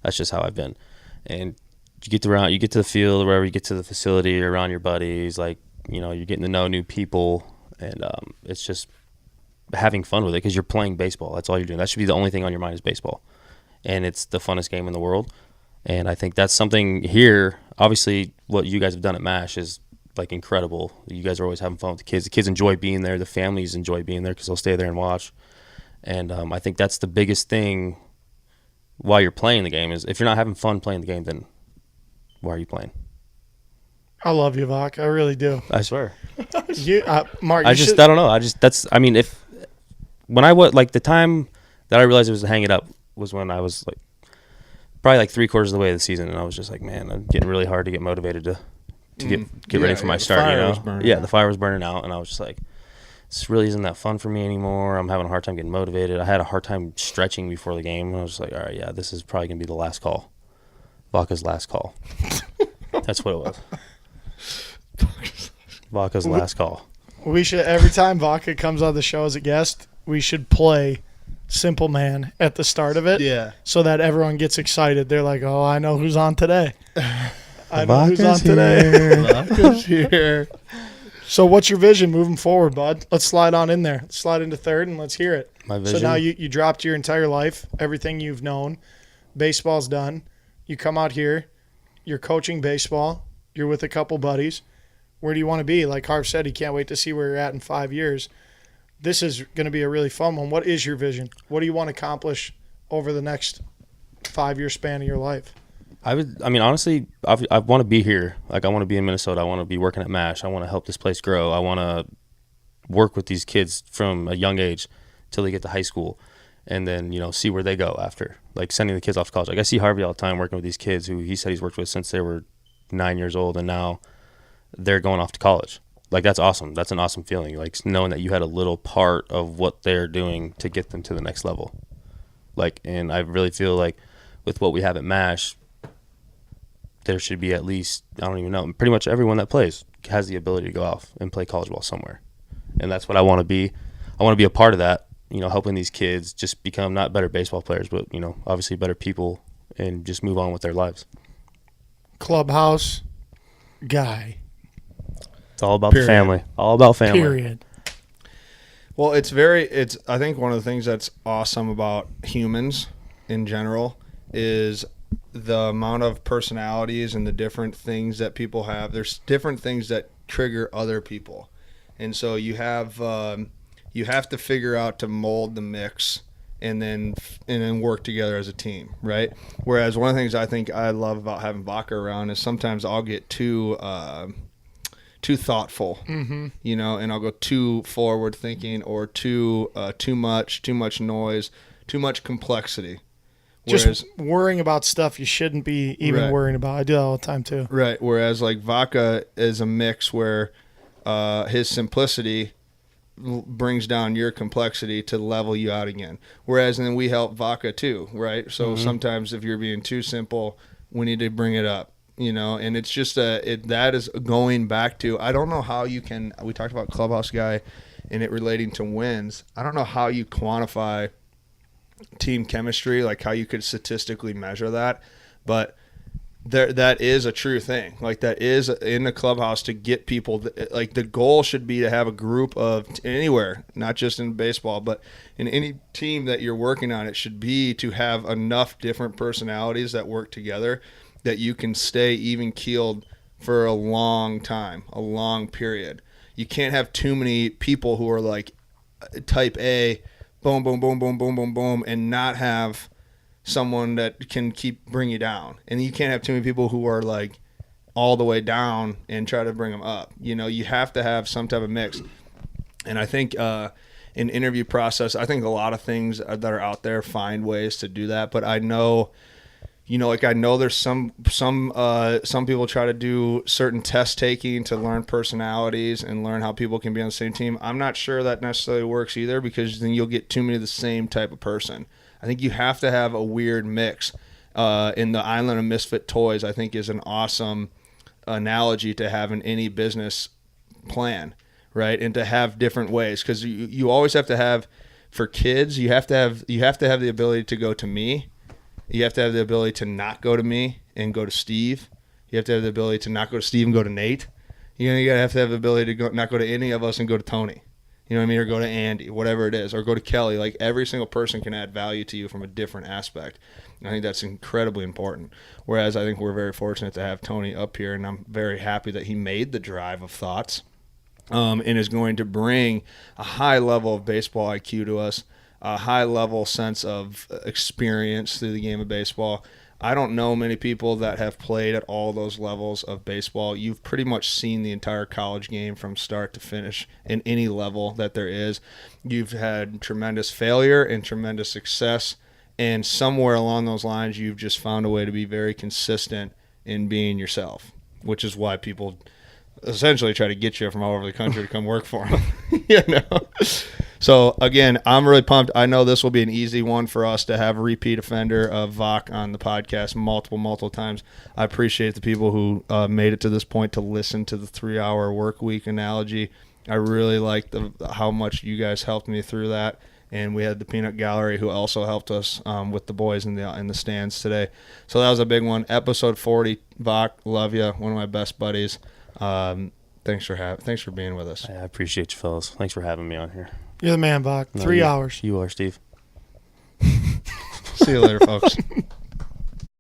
That's just how I've been. And you get to the field, wherever you get to the facility, you're around your buddies, like, you're getting to know new people. And it's just having fun with it because you're playing baseball. That's all you're doing. That should be the only thing on your mind is baseball. And it's the funnest game in the world. And I think that's something here. Obviously, what you guys have done at MASH is like incredible. You guys are always having fun with the kids. The kids enjoy being there. The families enjoy being there because they'll stay there and watch. And I think that's the biggest thing while you're playing the game is if you're not having fun playing the game, then why are you playing? I love you, Voc. I really do. I swear. Mark, I don't know. When I was like the time that I realized it was to hang it up was when I was like probably like 3/4 of the way of the season, and I was just like, man, I'm getting really hard to get motivated to get ready for my start. The fire was burning out, and I was just like, this really isn't that fun for me anymore. I'm having a hard time getting motivated. I had a hard time stretching before the game, and I was just like, all right, yeah, this is probably gonna be the last call, Vocca's last call. That's what it was. Vocca's last call. We should, every time Vocca comes on the show as a guest, we should play Simple Man at the start of it. Yeah. So that everyone gets excited. They're like, oh, I know who's on today. I know who's Vocca's on today. Vocca's here. So what's your vision moving forward, bud? Let's slide on in there. Let's slide into third and let's hear it. My vision. So now you dropped your entire life, everything you've known. Baseball's done. You come out here. You're coaching baseball. You're with a couple buddies. Where do you want to be? Like Harv said, he can't wait to see where you're at in 5 years. This is going to be a really fun one. What is your vision? What do you want to accomplish over the next 5-year span of your life? Honestly, I want to be here. Like, I want to be in Minnesota. I want to be working at MASH. I want to help this place grow. I want to work with these kids from a young age till they get to high school and then, see where they go after. Like, sending the kids off to college. Like, I see Harvey all the time working with these kids who he said he's worked with since they were 9 years old, and now they're going off to college. Like, that's awesome. That's an awesome feeling. Like, knowing that you had a little part of what they're doing to get them to the next level. Like, and I really feel like with what we have at MASH, there should be at least, I don't even know, pretty much everyone that plays has the ability to go off and play college ball somewhere. And that's what I want to be. I want to be a part of that, helping these kids just become not better baseball players, but, obviously better people and just move on with their lives. Clubhouse guy. It's all about the family. All about family. Period. Well, I think one of the things that's awesome about humans in general is the amount of personalities and the different things that people have. There's different things that trigger other people, and so you have to figure out to mold the mix and then work together as a team, right? Whereas one of the things I think I love about having Vocca around is sometimes I'll get too thoughtful, you know, and I'll go too forward thinking or too much noise, too much complexity. Just worrying about stuff you shouldn't be even worrying about. I do that all the time too. Right. Whereas like Vocca is a mix where his simplicity brings down your complexity to level you out again. Whereas then we help Vocca too, right? So sometimes if you're being too simple, we need to bring it up, you know. And it's just that is going back to, I don't know how you can. We talked about Clubhouse Guy and it relating to wins. I don't know how you quantify team chemistry, like how you could statistically measure that, but that is a true thing. Like that is in the clubhouse to get people. Like the goal should be to have a group of anywhere, not just in baseball, but in any team that you're working on. It should be to have enough different personalities that work together that you can stay even keeled for a long time, a long period. You can't have too many people who are like type A, boom, boom, boom, boom, boom, boom, boom, and not have someone that can bring you down. And you can't have too many people who are like all the way down and try to bring them up. You know, you have to have some type of mix. And I think in interview process, I think a lot of things that are out there find ways to do that. But I know, you know, like I know there's some people try to do certain test taking to learn personalities and learn how people can be on the same team. I'm not sure that necessarily works either, because then you'll get too many of the same type of person. I think you have to have a weird mix. In the Island of Misfit Toys, I think is an awesome analogy to have in any business plan, right? And to have different ways, because you always have to have, for kids, you have to have the ability to go to me. You have to have the ability to not go to me and go to Steve. You have to have the ability to not go to Steve and go to Nate. You know, you have to have the ability to not go to any of us and go to Tony. You know what I mean? Or go to Andy, whatever it is, or go to Kelly. Like every single person can add value to you from a different aspect. And I think that's incredibly important. Whereas I think we're very fortunate to have Tony up here, and I'm very happy that he made the drive of thoughts and is going to bring a high level of baseball IQ to us, a high level sense of experience through the game of baseball. I don't know many people that have played at all those levels of baseball. You've pretty much seen the entire college game from start to finish in any level that there is. You've had tremendous failure and tremendous success, and somewhere along those lines you've just found a way to be very consistent in being yourself, which is why people essentially try to get you from all over the country to come work for them. You know? So, again, I'm really pumped. I know this will be an easy one for us to have a repeat offender of Voc on the podcast multiple times. I appreciate the people who made it to this point to listen to the 3-hour work week analogy. I really like how much you guys helped me through that. And we had the Peanut Gallery who also helped us with the boys in the stands today. So that was a big one. Episode 40, Voc, love you. One of my best buddies. Thanks for being with us. I appreciate you, fellas. Thanks for having me on here. You're the man, Bach. 3 hours. You are, Steve. See you later, folks.